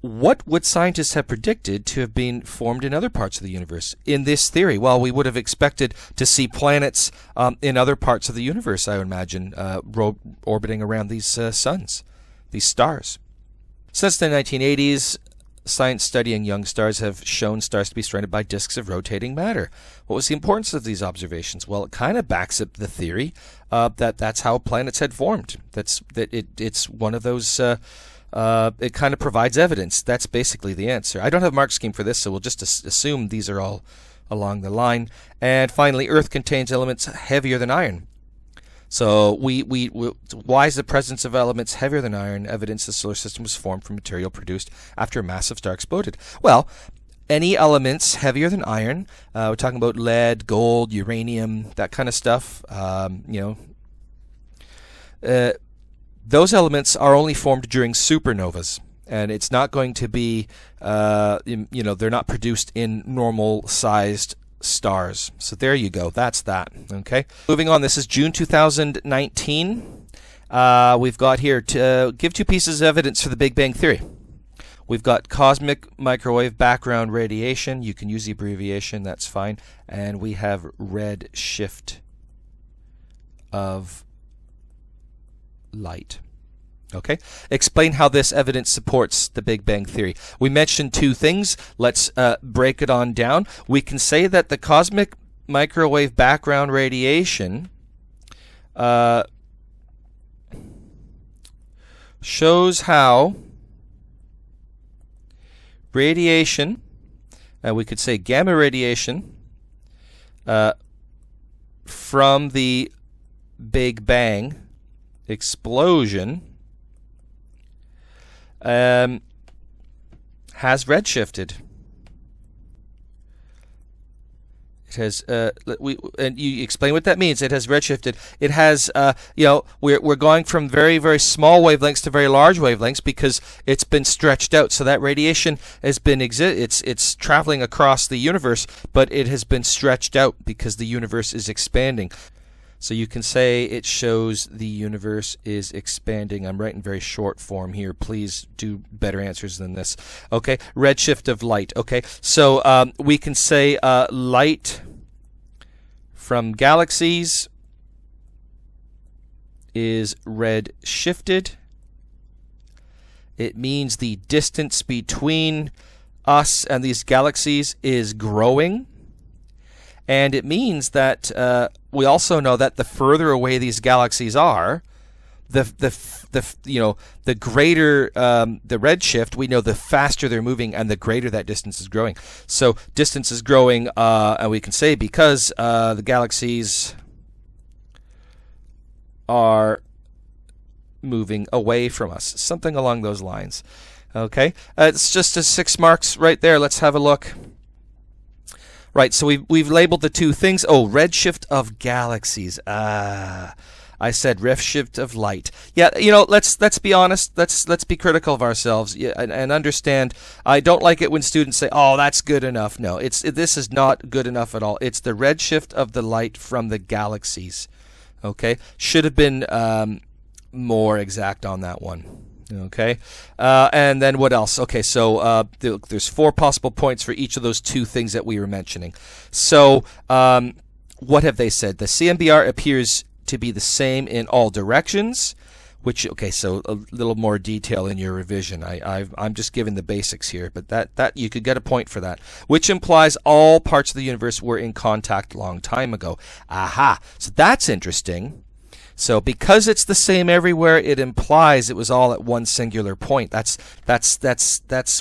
What would scientists have predicted to have been formed in other parts of the universe? In this theory, well, we would have expected to see planets in other parts of the universe, I would imagine, orbiting around these suns, these stars. Since the 1980s, science studying young stars have shown stars to be surrounded by disks of rotating matter. What was the importance of these observations? Well, it kind of backs up the theory that that's how planets had formed. It's one of those. It kind of provides evidence. That's basically the answer. I don't have a mark scheme for this, so we'll just assume these are all along the line. And finally, Earth contains elements heavier than iron. So why is the presence of elements heavier than iron evidence the solar system was formed from material produced after a massive star exploded? Well, any elements heavier than iron, we're talking about lead, gold, uranium, that kind of stuff, those elements are only formed during supernovas, and it's not going to be, they're not produced in normal-sized stars. So there you go. That's that. Okay. Moving on. This is June 2019. We've got here to give 2 pieces of evidence for the Big Bang Theory. We've got cosmic microwave background radiation. You can use the abbreviation. That's fine. And we have red shift of light. Okay, explain how this evidence supports the Big Bang Theory. We mentioned two things. Let's break it on down. We can say that the cosmic microwave background radiation shows how radiation, we could say gamma radiation, from the Big Bang explosion has redshifted. It has and you explain what that means. It has redshifted. It has we're going from very, very small wavelengths to very large wavelengths because it's been stretched out. So that radiation has been it's traveling across the universe, but it has been stretched out because the universe is expanding. So you can say it shows the universe is expanding. I'm writing very short form here. Please do better answers than this. Okay, redshift of light. Okay, so we can say light from galaxies is redshifted. It means the distance between us and these galaxies is growing. And it means that we also know that the further away these galaxies are, the greater the redshift. We know the faster they're moving and the greater that distance is growing. So distance is growing, and we can say because the galaxies are moving away from us, something along those lines. Okay, it's just 6 marks right there. Let's have a look. Right, so we've labeled the two things. Oh, redshift of galaxies. I said redshift of light. Yeah, let's be honest. Let's be critical of ourselves and understand. I don't like it when students say, "Oh, that's good enough." No, this is not good enough at all. It's the redshift of the light from the galaxies. Okay, should have been more exact on that one. Okay, and then what else? Okay, so there's 4 possible points for each of those two things that we were mentioning. So what have they said? The CMBR appears to be the same in all directions, which, okay, so a little more detail in your revision. I'm just giving the basics here, but that you could get a point for that, which implies all parts of the universe were in contact a long time ago. Aha, so that's interesting. So because it's the same everywhere, it implies it was all at one singular point. That's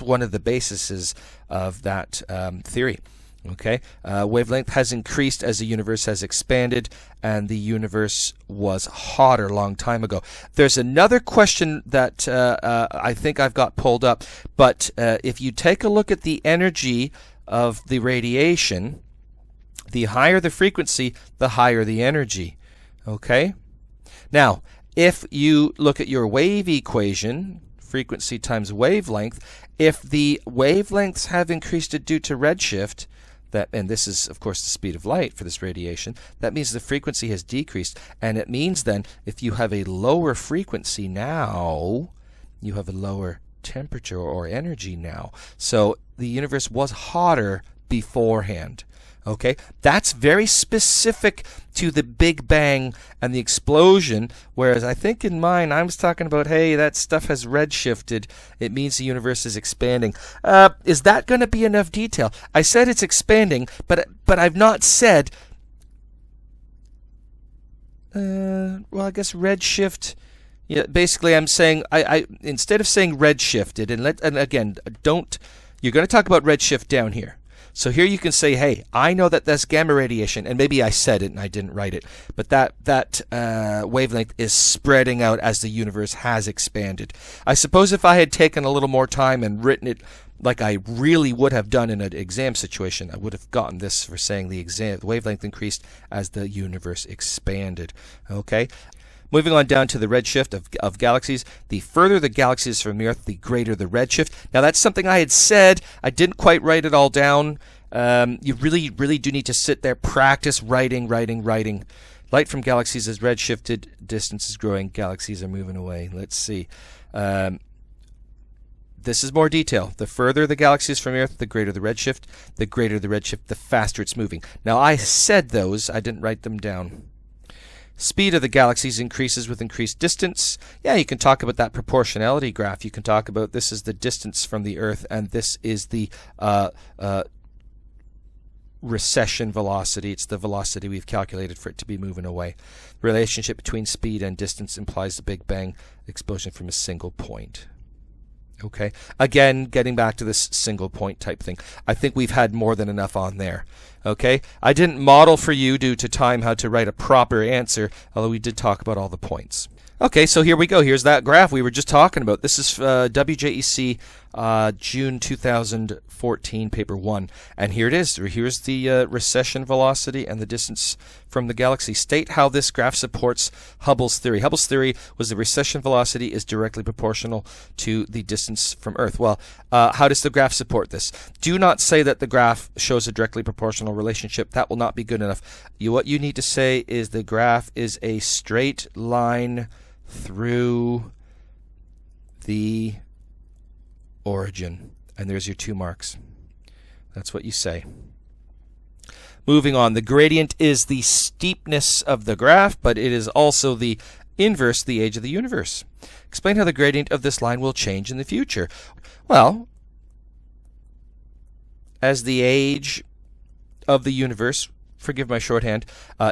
one of the bases of that theory. Okay, wavelength has increased as the universe has expanded, and the universe was hotter a long time ago. There's another question that I think I've got pulled up, but if you take a look at the energy of the radiation, the higher the frequency, the higher the energy. Okay. Now, if you look at your wave equation, frequency times wavelength, if the wavelengths have increased due to redshift, and this is, of course, the speed of light for this radiation, that means the frequency has decreased. And it means then, if you have a lower frequency now, you have a lower temperature or energy now. So the universe was hotter beforehand. Okay, that's very specific to the Big Bang and the explosion, whereas I think in mine I was talking about, hey, that stuff has redshifted. It means the universe is expanding. Is that going to be enough detail? I said it's expanding, but I've not said. Well, I guess redshift. Yeah, basically, I'm saying I instead of saying redshifted, and again, you're going to talk about redshift down here. So here you can say, hey, I know that that's gamma radiation, and maybe I said it and I didn't write it, but that wavelength is spreading out as the universe has expanded. I suppose if I had taken a little more time and written it like I really would have done in an exam situation, I would have gotten this for saying the wavelength increased as the universe expanded. Okay? Moving on down to the redshift of galaxies. The further the galaxies from the Earth, the greater the redshift. Now, that's something I had said. I didn't quite write it all down. You really, really do need to sit there, practice writing. Light from galaxies is redshifted. Distance is growing. Galaxies are moving away. Let's see. This is more detail. The further the galaxies from Earth, the greater the redshift. The greater the redshift, the faster it's moving. Now, I said those. I didn't write them down. Speed of the galaxies increases with increased distance. Yeah, you can talk about that proportionality graph. You can talk about this is the distance from the Earth, and this is the recession velocity. It's the velocity we've calculated for it to be moving away. Relationship between speed and distance implies the Big Bang explosion from a single point. Okay, again, getting back to this single point type thing. I think we've had more than enough on there. Okay, I didn't model for you due to time how to write a proper answer, although we did talk about all the points. Okay, so here we go. Here's that graph we were just talking about. This is WJEC June 2014, paper 1. And here it is. Here's the recession velocity and the distance from the galaxy. State how this graph supports Hubble's theory. Hubble's theory was the recession velocity is directly proportional to the distance from Earth. Well, how does the graph support this? Do not say that the graph shows a directly proportional relationship. That will not be good enough. What you need to say is the graph is a straight line through the origin. And there's your 2 marks. That's what you say. Moving on, the gradient is the steepness of the graph, but it is also the inverse, the age of the universe. Explain how the gradient of this line will change in the future. Well, as the age of the universe, forgive my shorthand,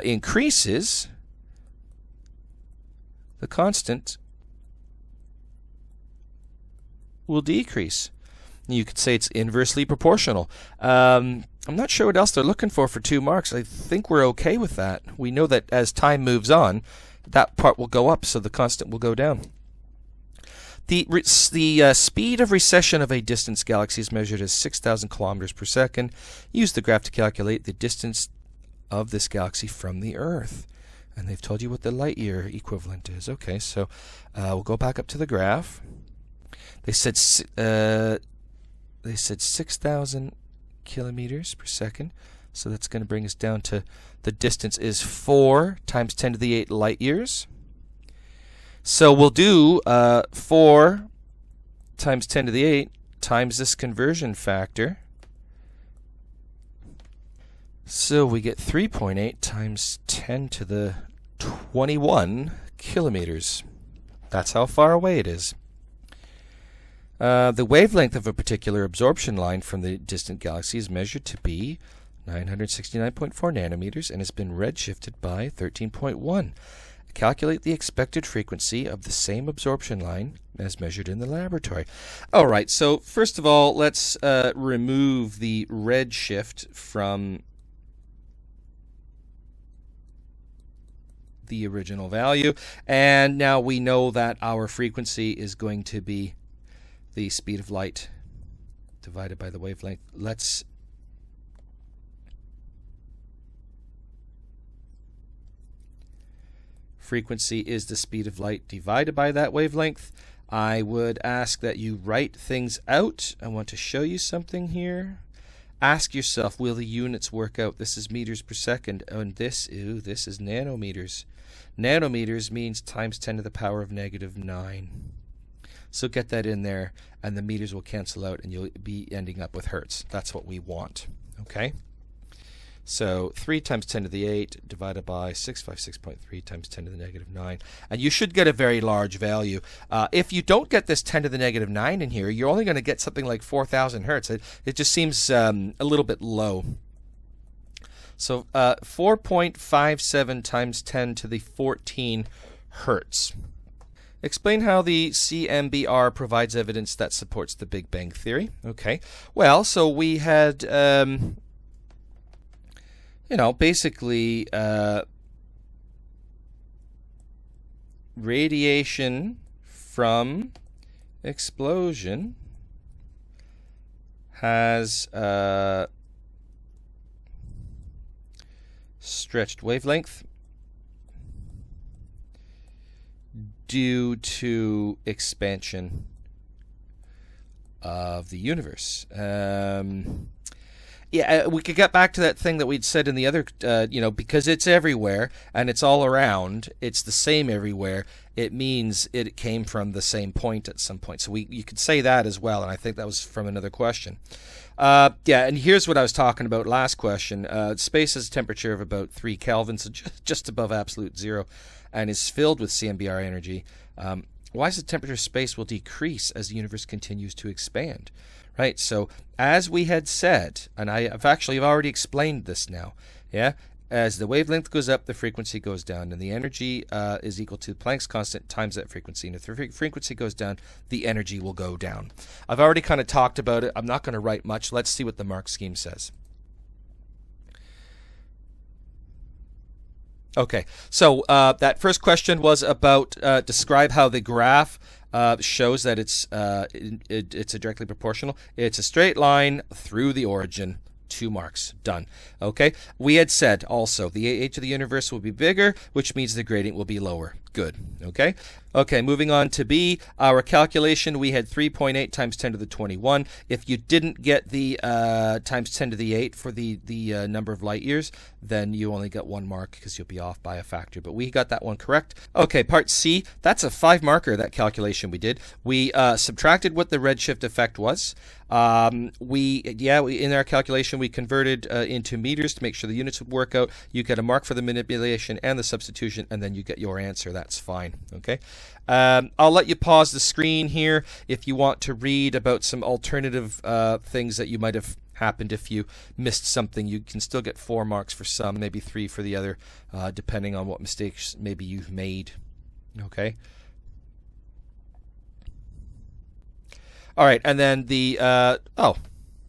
increases, the constant will decrease. You could say it's inversely proportional. I'm not sure what else they're looking for 2 marks. I think we're okay with that. We know that as time moves on, that part will go up, so the constant will go down. The speed of recession of a distant galaxy is measured as 6,000 kilometers per second. Use the graph to calculate the distance of this galaxy from the Earth. And they've told you what the light year equivalent is. Okay, so we'll go back up to the graph. They said 6,000 kilometers per second. So that's going to bring us down to the distance is 4 times 10 to the 8 light years. So we'll do 4 times 10 to the 8 times this conversion factor. So we get 3.8 times 10 to the 21 kilometers. That's how far away it is. The wavelength of a particular absorption line from the distant galaxy is measured to be 969.4 nanometers and has been redshifted by 13.1. Calculate the expected frequency of the same absorption line as measured in the laboratory. All right, so first of all, let's remove the redshift from the original value, and now we know that our frequency is going to be the speed of light divided by the wavelength. Frequency is the speed of light divided by that wavelength. I would ask that you write things out. I want to show you something here. Ask yourself, will the units work out? This is meters per second, and this is nanometers. Nanometers means times 10 to the power of -9. So get that in there, and the meters will cancel out, and you'll be ending up with hertz. That's what we want. Okay? So 3 times 10 to the 8 divided by 656.3 times 10 to the -9. And you should get a very large value. If you don't get this 10 to the -9 in here, you're only going to get something like 4,000 hertz. It just seems a little bit low. So 4.57 times 10 to the 14 hertz. Explain how the CMBR provides evidence that supports the Big Bang theory. Okay. Well, so we had... basically radiation from explosion has stretched wavelength due to expansion of the universe. Yeah, we could get back to that thing that we'd said in the other, because it's everywhere and it's all around, it's the same everywhere. It means it came from the same point at some point. So you could say that as well, and I think that was from another question. And here's what I was talking about last question. Space has a temperature of about 3 Kelvin, so just above absolute zero, and is filled with CMBR energy. Why is the temperature of space will decrease as the universe continues to expand? Right, so as we had said, and I've already explained this now, yeah, as the wavelength goes up, the frequency goes down, and the energy is equal to Planck's constant times that frequency, and if the frequency goes down, the energy will go down. I've already kind of talked about it. I'm not going to write much. Let's see what the mark scheme says. Okay, so that first question was about describe how the graph shows that it's directly proportional. It's a straight line through the origin. 2 marks. Done. Okay. We had said also the age of the universe will be bigger, which means the gradient will be lower. Good. Okay. Okay, moving on to B. Our calculation, we had 3.8 times 10 to the 21. If you didn't get the times 10 to the 8 for the number of light years, then you only got 1 mark because you'll be off by a factor. But we got that one correct. Okay, part C. That's a 5 marker, that calculation we did. We subtracted what the redshift effect was. In our calculation, we converted into meters to make sure the units would work out. You get a mark for the manipulation and the substitution, and then you get your answer. That's fine. Okay. I'll let you pause the screen here if you want to read about some alternative things that you might have happened if you missed something. You can still get 4 marks for some, maybe 3 for the other, depending on what mistakes maybe you've made. Okay. All right, and then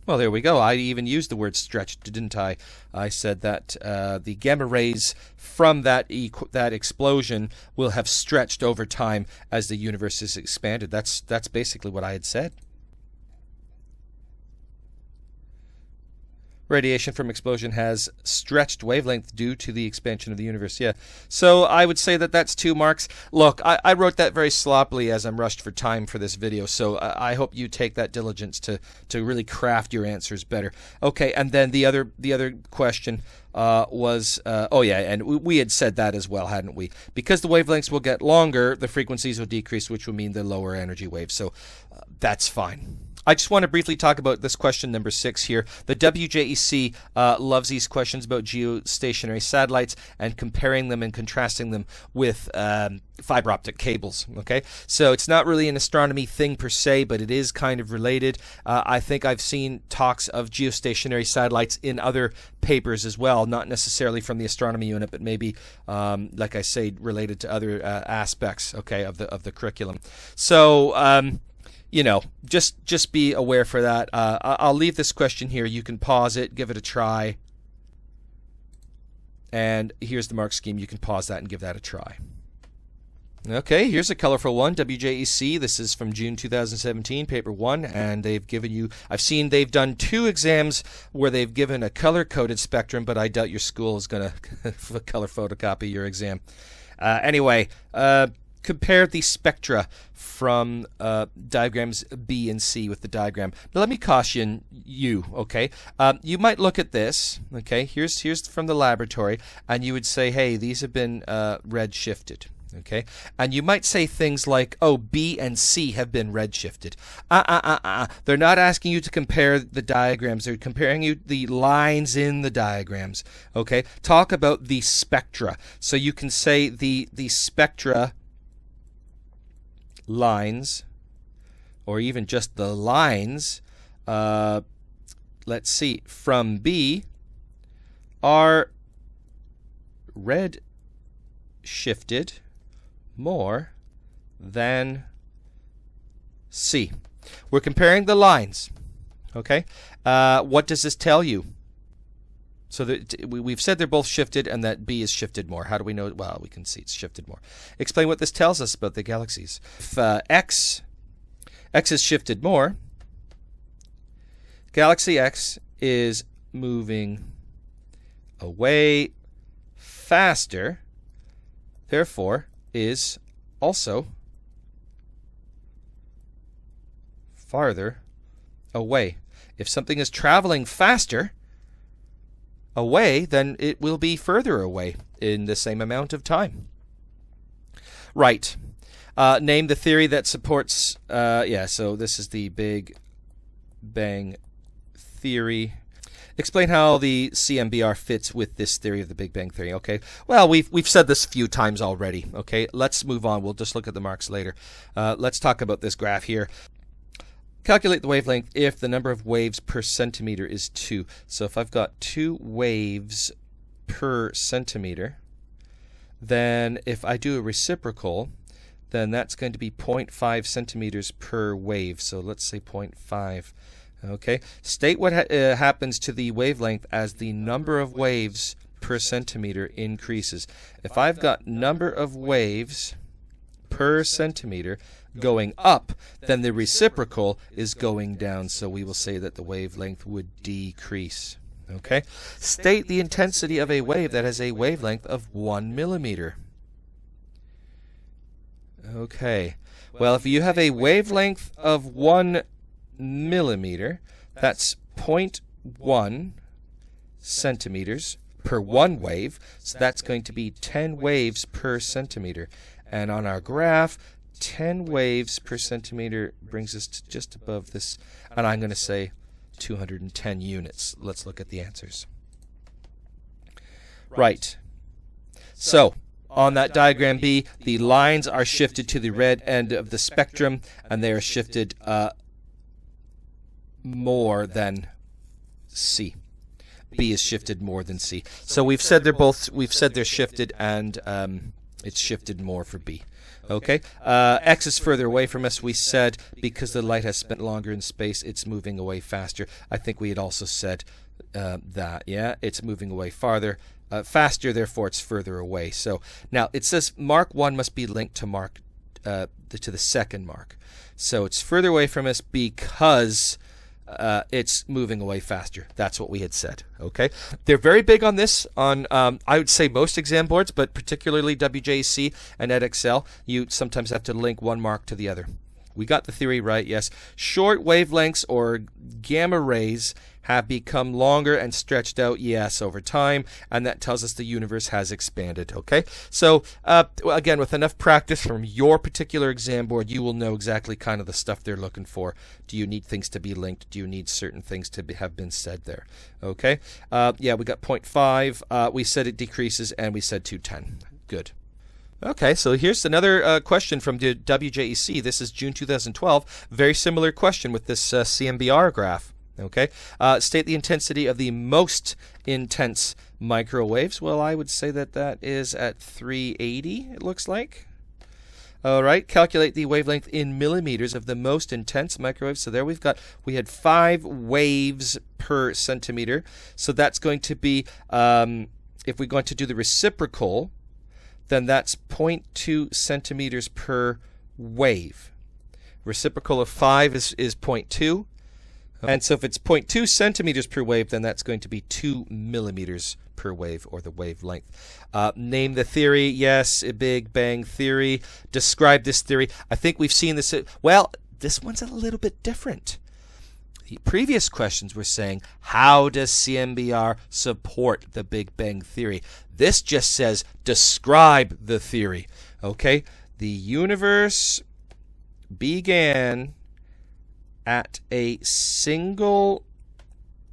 well, there we go. I even used the word stretched, didn't I? I said that the gamma rays from that explosion will have stretched over time as the universe has expanded. That's basically what I had said. Radiation from explosion has stretched wavelength due to the expansion of the universe. Yeah, so I would say that that's 2 marks. Look, I wrote that very sloppily as I'm rushed for time for this video, so I hope you take that diligence to really craft your answers better. Okay, and then the other question was, and we had said that as well, hadn't we? Because the wavelengths will get longer, the frequencies will decrease, which will mean the lower energy waves. So that's fine. I just want to briefly talk about this question number 6 here. The WJEC loves these questions about geostationary satellites and comparing them and contrasting them with fiber optic cables. Okay, so it's not really an astronomy thing per se, but it is kind of related. I think I've seen talks of geostationary satellites in other papers as well, not necessarily from the astronomy unit, but maybe, like I say, related to other aspects, okay, of the curriculum. So. Just be aware for that. I'll leave this question here. You can pause it, give it a try. And here's the mark scheme. You can pause that and give that a try. Okay, here's a colorful one, WJEC. This is from June 2017, paper 1, and they've given you, I've seen they've done 2 exams where they've given a color-coded spectrum, but I doubt your school is going to color photocopy your exam. Anyway, compare the spectra from diagrams B and C with the diagram. Now let me caution you, okay? You might look at this, okay? Here's from the laboratory, and you would say, hey, these have been red shifted. Okay, and you might say things like, oh, B and C have been redshifted. They're not asking you to compare the diagrams. They're comparing you the lines in the diagrams. Okay, talk about the spectra. So you can say the spectra lines, or even just the lines, let's see, from B are red shifted more than C. We're comparing the lines. Okay, what does this tell you? So we've said they're both shifted and that B is shifted more. How do we know? Well, we can see it's shifted more. Explain what this tells us about the galaxies. If X is shifted more, galaxy X is moving away faster, therefore is also farther away. If something is traveling faster, away, then it will be further away in the same amount of time. Right. Name the theory that supports, so this is the Big Bang Theory. Explain how the CMBR fits with this theory of the Big Bang Theory. Okay. Well, we've said this a few times already. Okay. Let's move on. We'll just look at the marks later. Let's talk about this graph here. Calculate the wavelength if the number of waves per centimeter is 2. So if I've got 2 waves per centimeter, then if I do a reciprocal, then that's going to be 0.5 centimeters per wave. So let's say 0.5. Okay. State what happens to the wavelength as the number of waves per centimeter increases. If I've got number of waves per centimeter going up, then the reciprocal is going down. So we will say that the wavelength would decrease. Okay. State the intensity of a wave that has a wavelength of 1 millimeter. Okay. Well, if you have a wavelength of 1 millimeter, that's 0.1 centimeters per 1 wave. So that's going to be 10 waves per centimeter. And on our graph, 10 waves per centimeter brings us to just above this, and I'm going to say 210 units. Let's look at the answers. Right. So, on that diagram B, the lines are shifted to the red end of the spectrum, and they are shifted more than C. B is shifted more than C. So we've said they're shifted, and it's shifted more for B. Okay, X is further away from us. We said because the light has spent longer in space, it's moving away faster. I think we had also said that, yeah, it's moving away faster, therefore it's further away. So now it says mark 1 must be linked to mark to the second mark. So it's further away from us because it's moving away faster. That's what we had said. Okay, they're very big on this on I would say most exam boards, but particularly WJEC and Edexcel. You sometimes have to link one mark to the other. We got the theory right, yes. Short wavelengths or gamma rays have become longer and stretched out, yes, over time, and that tells us the universe has expanded, okay? So, again, with enough practice from your particular exam board, you will know exactly kind of the stuff they're looking for. Do you need things to be linked? Do you need certain things to have been said there, okay? Yeah, we got 0.5. We said it decreases, and we said 210. Good. Okay, so here's another question from the WJEC. This is June 2012. Very similar question with this CMBR graph. Okay, state the intensity of the most intense microwaves. Well, I would say that that is at 380, it looks like. All right, calculate the wavelength in millimeters of the most intense microwaves. So there we had 5 waves per centimeter. So that's going to be, if we're going to do the reciprocal, then that's 0.2 centimeters per wave. Reciprocal of 5 is 0.2. And so if it's 0.2 centimeters per wave, then that's going to be 2 millimeters per wave, or the wavelength. Name the theory. Yes, a Big Bang Theory. Describe this theory. I think we've seen this. Well, this one's a little bit different. The previous questions were saying, how does CMBR support the Big Bang Theory? This just says, describe the theory. Okay? The universe began at a single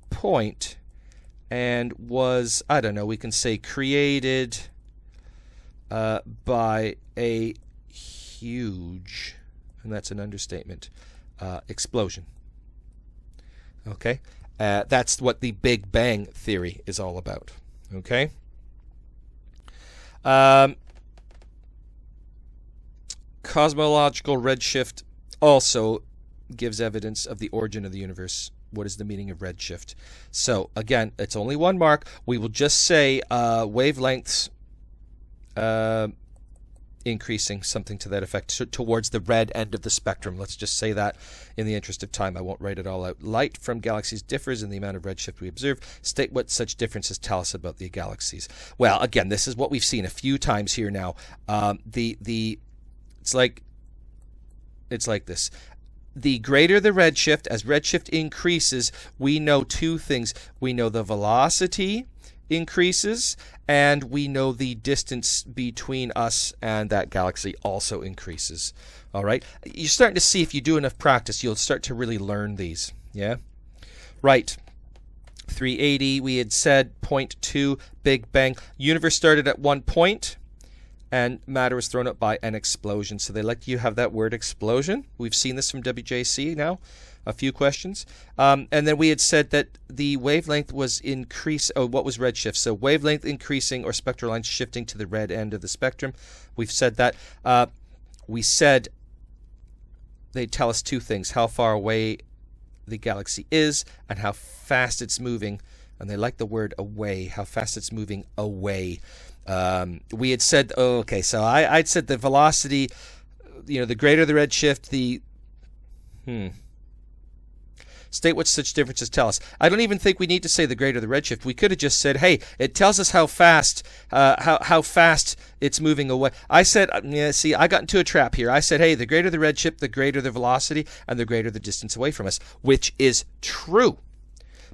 point and was, I don't know, we can say created by a huge, and that's an understatement, explosion. Okay? That's what the Big Bang Theory is all about. Okay? Cosmological redshift also gives evidence of the origin of the universe. What is the meaning of redshift? So, again, it's only one mark. We will just say wavelengths increasing, something to that effect, towards the red end of the spectrum. Let's just say that in the interest of time. I won't write it all out. Light from galaxies differs in the amount of redshift we observe. State what such differences tell us about the galaxies. Well, again, this is what we've seen a few times here now. It's like this. The greater the redshift, as redshift increases, we know two things. We know the velocity increases, and we know the distance between us and that galaxy also increases. All right, you're starting to see, if you do enough practice, you'll start to really learn these. Yeah, right. 380, we had said, point 2, Big Bang. Universe started at 1 point, and matter was thrown up by an explosion. So they like you have that word explosion. We've seen this from WJEC now. A few questions. And then we had said that the wavelength was what was redshift? So wavelength increasing or spectral lines shifting to the red end of the spectrum. We've said that. We said they tell us two things: how far away the galaxy is and how fast it's moving. And they like the word away, how fast it's moving away. We had said, so I'd said the velocity, the greater the redshift, State what such differences tell us. I don't even think we need to say the greater the redshift. We could have just said, hey, it tells us how fast it's moving away. I said, I got into a trap here. I said, hey, the greater the redshift, the greater the velocity, and the greater the distance away from us, which is true.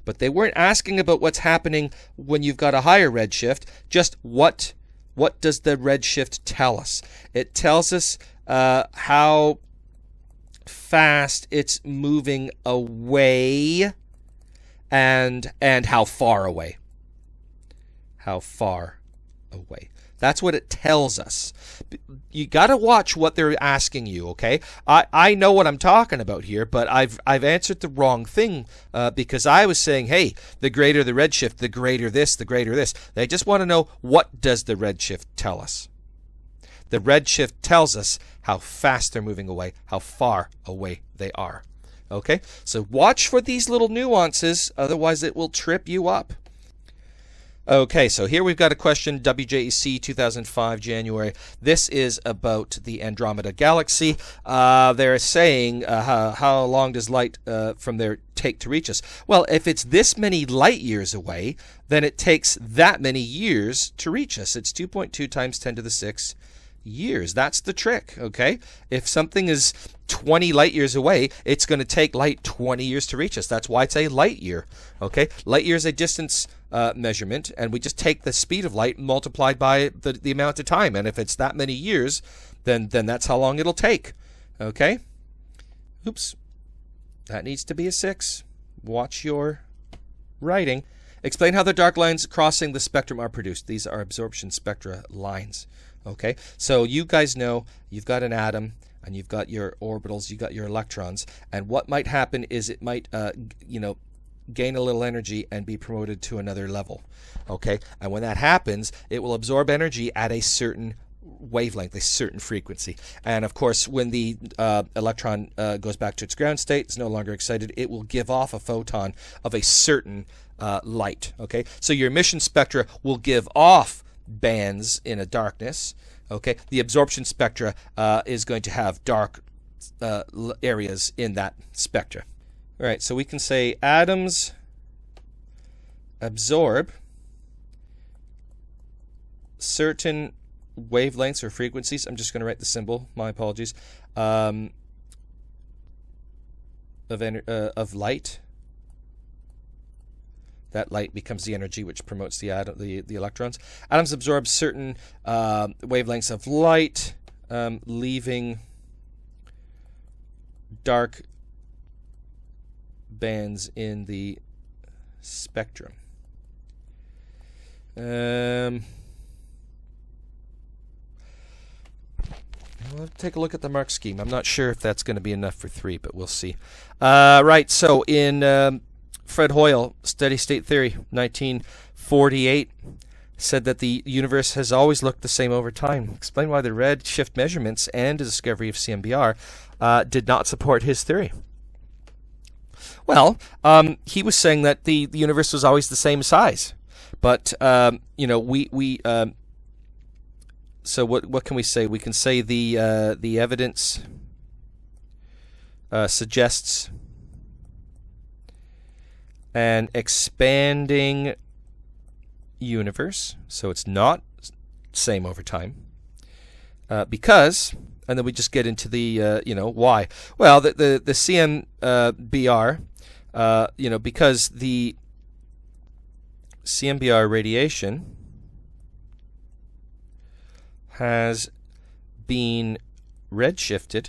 But they weren't asking about what's happening when you've got a higher redshift. Just what does the redshift tell us? It tells us how fast it's moving away and how far away. How far away. That's what it tells us. You got to watch what they're asking you, okay? I know what I'm talking about here, but I've answered the wrong thing because I was saying, hey, the greater the redshift, the greater this, the greater this. They just want to know, what does the redshift tell us? The redshift tells us how fast they're moving away, how far away they are. Okay? So watch for these little nuances, otherwise it will trip you up. Okay, so here we've got a question, WJEC 2005, January. This is about the Andromeda Galaxy. They're saying, how long does light from there take to reach us? Well, if it's this many light years away, then it takes that many years to reach us. It's 2.2 times 10 to the 6 years. That's the trick, okay? If something is 20 light years away, it's going to take light 20 years to reach us. That's why it's a light year, okay? Light year is a distance measurement, and we just take the speed of light multiplied by the amount of time. And if it's that many years, then that's how long it'll take, okay? Oops. That needs to be a 6. Watch your writing. Explain how the dark lines crossing the spectrum are produced. These are absorption spectra lines. Okay, so you guys know you've got an atom and you've got your orbitals, you've got your electrons, and what might happen is it might, gain a little energy and be promoted to another level. Okay, and when that happens, it will absorb energy at a certain wavelength, a certain frequency. And of course, when the electron goes back to its ground state, it's no longer excited, it will give off a photon of a certain light. Okay, so your emission spectra will give off bands in a darkness. Okay, the absorption spectra is going to have dark areas in that spectra. All right, so we can say atoms absorb certain wavelengths or frequencies. I'm just going to write the symbol. My apologies. Of light. That light becomes the energy which promotes the electrons. Atoms absorb certain wavelengths of light, leaving dark bands in the spectrum. We'll take a look at the mark scheme. I'm not sure if that's going to be enough for 3, but we'll see. Right, so in Fred Hoyle, Steady State Theory, 1948, said that the universe has always looked the same over time. Explain why the red shift measurements and the discovery of CMBR did not support his theory. Well, he was saying that the universe was always the same size, but so what can we say? We can say the evidence suggests an expanding universe, so it's not same over time, because, and then we just get into the why. Well, the CMBR, because the CMBR radiation has been redshifted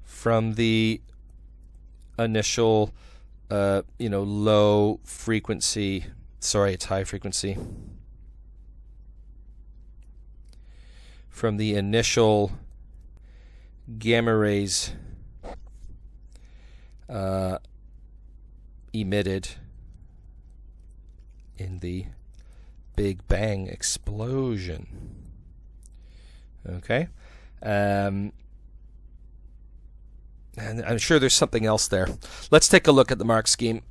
from the initial low frequency, it's high frequency, from the initial gamma rays emitted in the Big Bang explosion. Okay, and I'm sure there's something else there. Let's take a look at the mark scheme.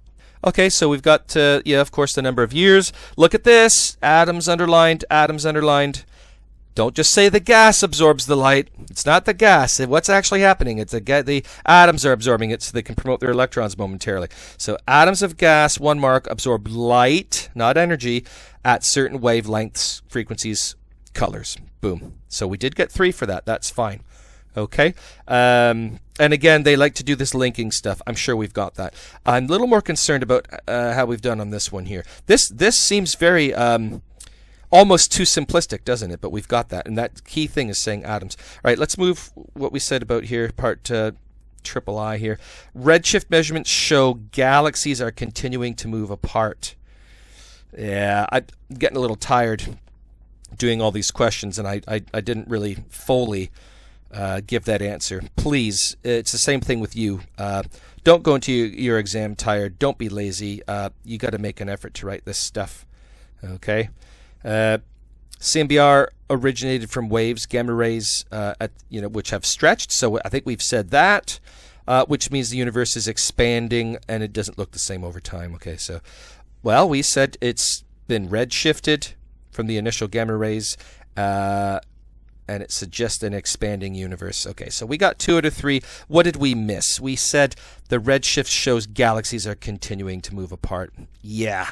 Okay, so we've got, of course, the number of years. Look at this. Atoms underlined, atoms underlined. Don't just say the gas absorbs the light. It's not the gas. What's actually happening? It's the atoms are absorbing it so they can promote their electrons momentarily. So atoms of gas, 1 mark, absorb light, not energy, at certain wavelengths, frequencies, colors. Boom. So we did get 3 for that. That's fine. Okay. And again, they like to do this linking stuff. I'm sure we've got that. I'm a little more concerned about how we've done on this one here. This seems very almost too simplistic, doesn't it? But we've got that. And that key thing is saying atoms. All right, let's move what we said about here, part triple I here. Redshift measurements show galaxies are continuing to move apart. Yeah, I'm getting a little tired doing all these questions, and I didn't really fully give that answer. Please, it's the same thing with you. Don't go into your exam tired. Don't be lazy. You got to make an effort to write this stuff. Okay. CMBR originated from waves, gamma rays, which have stretched. So I think we've said that, which means the universe is expanding and it doesn't look the same over time. Okay, so, well, we said it's been redshifted from the initial gamma rays, and it suggests an expanding universe. Okay, so we got 2 out of 3. What did we miss? We said the redshift shows galaxies are continuing to move apart. Yeah,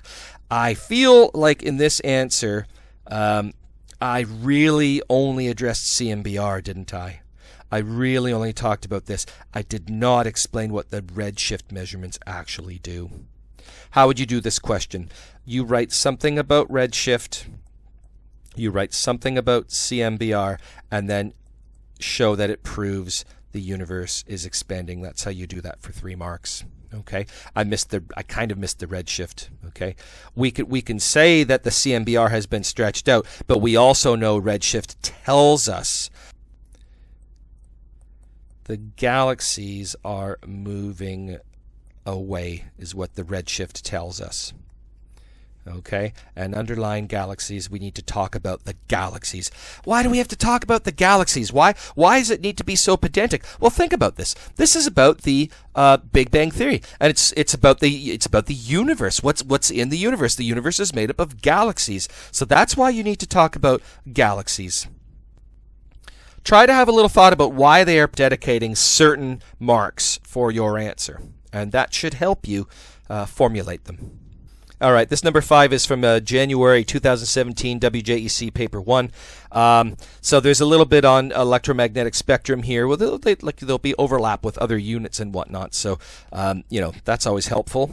I feel like in this answer, I really only addressed CMBR, didn't I? I really only talked about this. I did not explain what the redshift measurements actually do. How would you do this question? You write something about redshift, you write something about CMBR, and then show that it proves the universe is expanding. That's how you do that for 3 marks. Okay, I kind of missed the redshift. Okay, we can say that the CMBR has been stretched out, but we also know redshift tells us the galaxies are moving away, is what the redshift tells us. Okay, and underlying galaxies, we need to talk about the galaxies. Why do we have to talk about the galaxies? Why does it need to be so pedantic? Well, think about this. This is about the Big Bang Theory, and it's about the universe. What's in the universe? The universe is made up of galaxies, so that's why you need to talk about galaxies. Try to have a little thought about why they are dedicating certain marks for your answer, and that should help you formulate them. All right, this number 5 is from January 2017 WJEC paper 1. So there's a little bit on electromagnetic spectrum here. Well, there'll be overlap with other units and whatnot. So that's always helpful.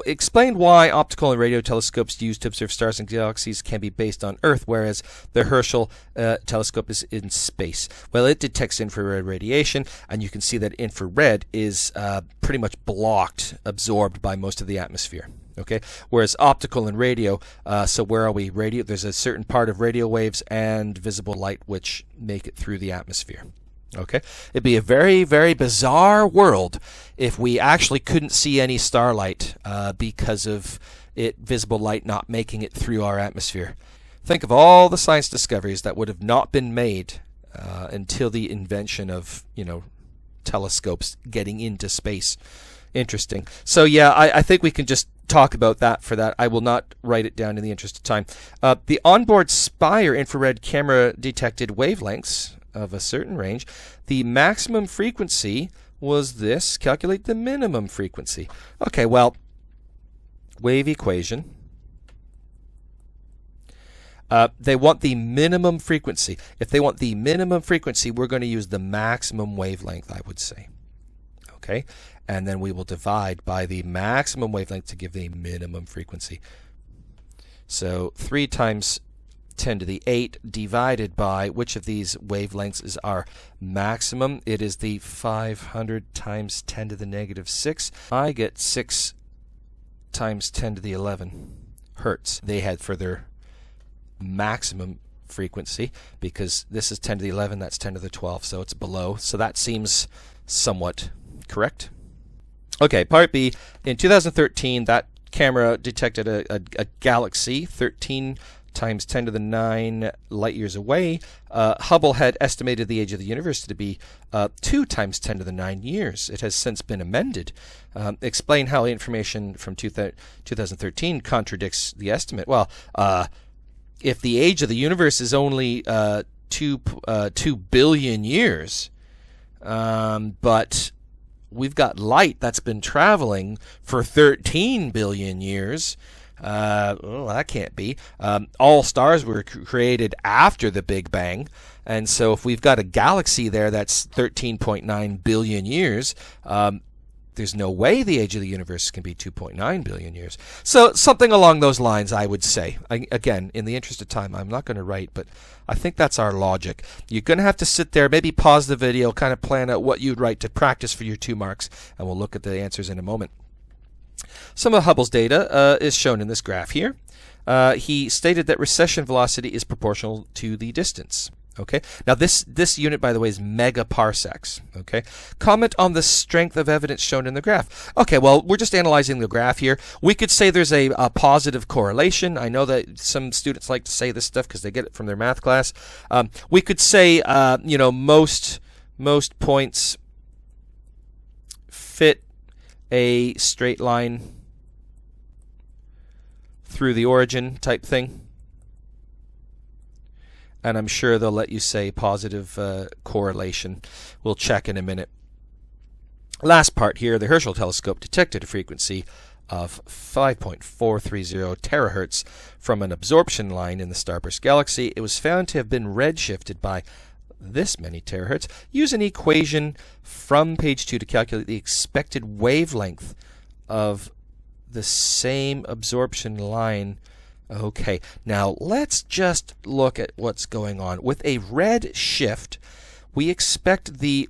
Explain why optical and radio telescopes used to observe stars and galaxies can be based on Earth, whereas the Herschel telescope is in space. Well, it detects infrared radiation, and you can see that infrared is pretty much blocked, absorbed by most of the atmosphere. Okay, whereas optical and radio, so where are we? Radio. There's a certain part of radio waves and visible light which make it through the atmosphere. Okay, it'd be a very, very bizarre world if we actually couldn't see any starlight because of visible light not making it through our atmosphere. Think of all the science discoveries that would have not been made until the invention of telescopes getting into space. Interesting. So yeah, I think we can just talk about that for that. I will not write it down in the interest of time. The onboard Spire infrared camera detected wavelengths of a certain range. The maximum frequency was this. Calculate the minimum frequency. Okay, well, wave equation. They want the minimum frequency. If they want the minimum frequency, we're going to use the maximum wavelength, I would say. Okay, and then we will divide by the maximum wavelength to give the minimum frequency. So 3 times 10 to the 8 divided by which of these wavelengths is our maximum? It is the 500 times 10 to the negative 6. I get 6 times 10 to the 11 hertz. They had for their maximum frequency, because this is 10 to the 11, that's 10 to the 12, so it's below. So that seems somewhat correct. Okay, part B. In 2013, that camera detected a galaxy 13 times 10 to the 9 light years away. Hubble had estimated the age of the universe to be 2 times 10 to the 9 years. It has since been amended. Explain how the information from 2013 contradicts the estimate. Well, if the age of the universe is only 2 billion years, but we've got light that's been traveling for 13 billion years, well, that can't be. All stars were created after the Big Bang, and so if we've got a galaxy there that's 13.9 billion years, there's no way the age of the universe can be 2.9 billion years. So something along those lines, I would say. Again, in the interest of time, I'm not going to write, but I think that's our logic. You're going to have to sit there, maybe pause the video, kind of plan out what you'd write to practice for your 2 marks, and we'll look at the answers in a moment. Some of Hubble's data is shown in this graph here. He stated that recession velocity is proportional to the distance. Okay. Now this unit, by the way, is megaparsecs. Okay. Comment on the strength of evidence shown in the graph. Okay. Well, we're just analyzing the graph here. We could say there's a positive correlation. I know that some students like to say this stuff because they get it from their math class. We could say, you know, most points fit a straight line through the origin type thing. And I'm sure they'll let you say positive correlation. We'll check in a minute. Last part here, the Herschel telescope detected a frequency of 5.430 terahertz from an absorption line in the starburst galaxy. It was found to have been redshifted by this many terahertz. Use an equation from page 2 to calculate the expected wavelength of the same absorption line. Okay, now let's just look at what's going on. With a red shift, we expect the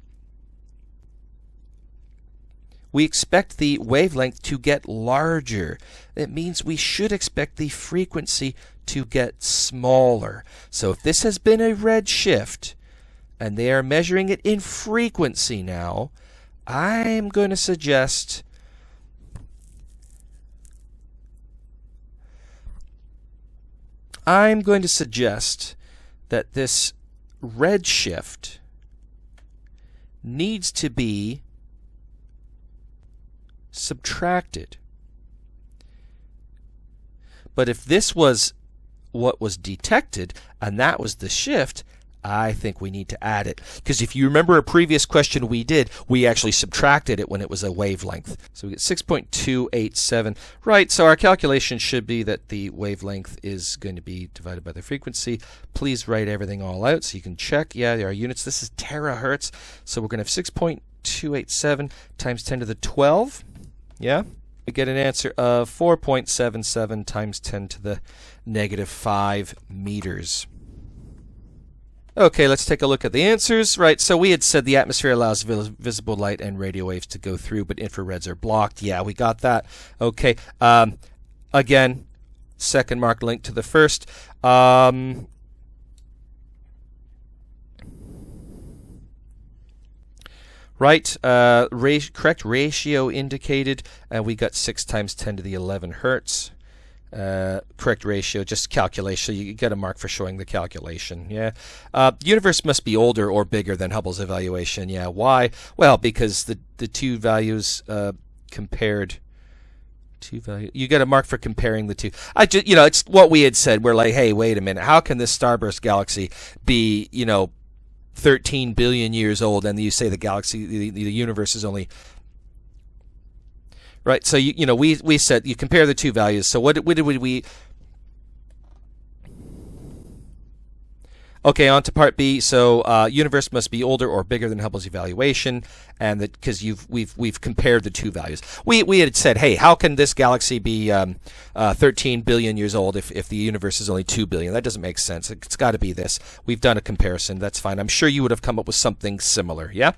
wavelength to get larger. It means we should expect the frequency to get smaller. So if this has been a red shift, and they are measuring it in frequency now, I'm going to suggest that this redshift needs to be subtracted. But if this was what was detected and that was the shift, I think we need to add it. Because if you remember a previous question we did, we actually subtracted it when it was a wavelength. So we get 6.287. Right, so our calculation should be that the wavelength is going to be divided by the frequency. Please write everything all out so you can check. Yeah, there are units. This is terahertz. So we're going to have 6.287 times 10 to the 12. Yeah? We get an answer of 4.77 times 10 to the negative 5 meters. Okay, let's take a look at the answers. Right, so we had said the atmosphere allows visible light and radio waves to go through, but infrareds are blocked. Yeah, we got that. Okay, again, second mark linked to the first. Right, correct ratio indicated, and we got 6 times 10 to the 11 hertz. Correct ratio, just calculation. You get a mark for showing the calculation. Yeah. Universe must be older or bigger than Hubble's evaluation. Yeah. Why? Well, because the two values compared. You get a mark for comparing the two. It's what we had said. We're like, hey, wait a minute. How can this starburst galaxy be, 13 billion years old, and you say the galaxy, the universe is only. Right, so we said you compare the two values. So what did we? Okay, on to part B. So, universe must be older or bigger than Hubble's evaluation, and that because we've compared the two values. We had said, hey, how can this galaxy be 13 billion years old if the universe is only 2 billion? That doesn't make sense. It's got to be this. We've done a comparison. That's fine. I'm sure you would have come up with something similar. Yeah.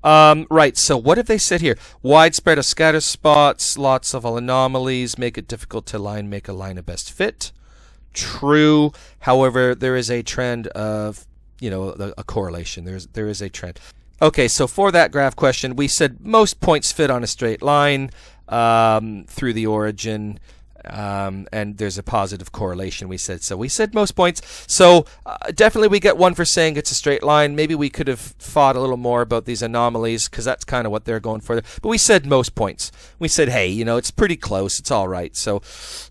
Right. So, what have they said here? Widespread of scatter spots, lots of anomalies, make it difficult to make a line of best fit. True. However, there is a trend of, a correlation. There is a trend. Okay, so for that graph question, we said most points fit on a straight line through the origin, and there's a positive correlation. We said most points. So definitely we get one for saying it's a straight line. Maybe we could have thought a little more about these anomalies because that's kind of what they're going for. But we said most points. We said, hey, it's pretty close. It's all right. So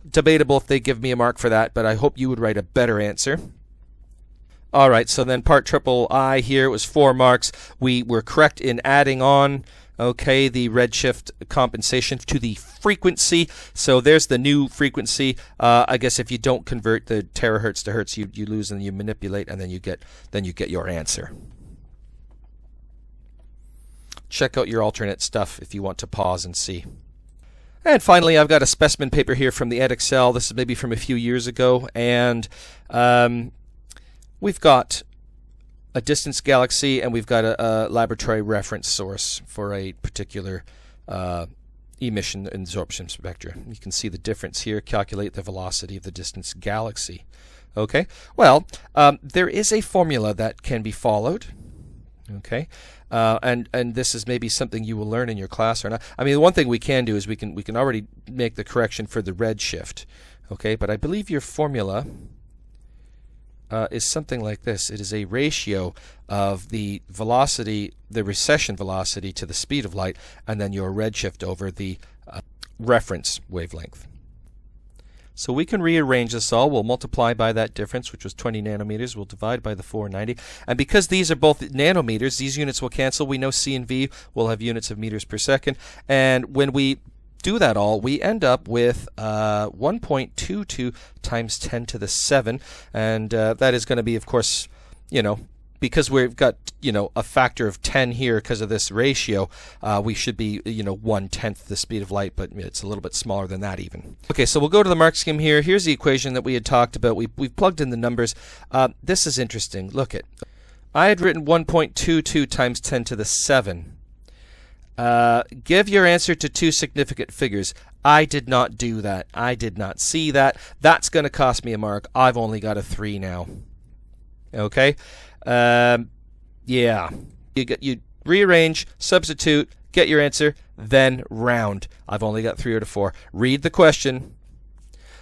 debatable if they give me a mark for that, but I hope you would write a better answer. All right, so then part triple I here was 4 marks. We were correct in adding on, okay, the redshift compensation to the frequency. So there's the new frequency. I guess if you don't convert the terahertz to hertz, you lose and you manipulate, and then you get your answer. Check out your alternate stuff if you want to pause and see. And finally, I've got a specimen paper here from the Edexcel. This is maybe from a few years ago, and we've got a distance galaxy, and we've got a laboratory reference source for a particular emission and absorption spectra. You can see the difference here. Calculate the velocity of the distance galaxy. Okay, well, there is a formula that can be followed. Okay, and this is maybe something you will learn in your class or not. I mean, the one thing we can do is we can already make the correction for the redshift. Okay, but I believe your formula is something like this. It is a ratio of the velocity, the recession velocity to the speed of light, and then your redshift over the reference wavelength. So we can rearrange this all. We'll multiply by that difference, which was 20 nanometers. We'll divide by the 490. And because these are both nanometers, these units will cancel. We know C and V will have units of meters per second. And when we do that all, we end up with 1.22 times 10 to the 7, and that is going to be, of course, because we've got a factor of 10 here because of this ratio, we should be 1/10 the speed of light, but it's a little bit smaller than that even. Okay, so we'll go to the mark scheme here. Here's the equation that we had talked about. We've plugged in the numbers. This is interesting. Look at, I had written 1.22 times 10 to the 7. Give your answer to 2 significant figures. I did not do that. I did not see that. That's going to cost me a mark. I've only got a 3 now. Okay? Yeah. You rearrange, substitute, get your answer, then round. I've only got 3 out of 4. Read the question.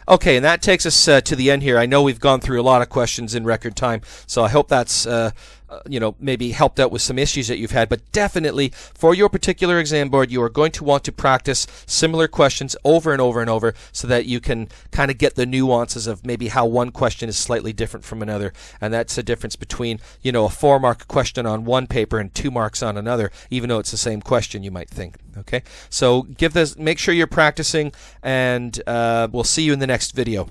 Okay, and that takes us to the end here. I know we've gone through a lot of questions in record time, so I hope that's maybe helped out with some issues that you've had. But definitely, for your particular exam board, you are going to want to practice similar questions over and over and over so that you can kind of get the nuances of maybe how one question is slightly different from another. And that's the difference between, a 4-mark question on one paper and 2 marks on another, even though it's the same question, you might think. Okay, so make sure you're practicing, and we'll see you in the next video.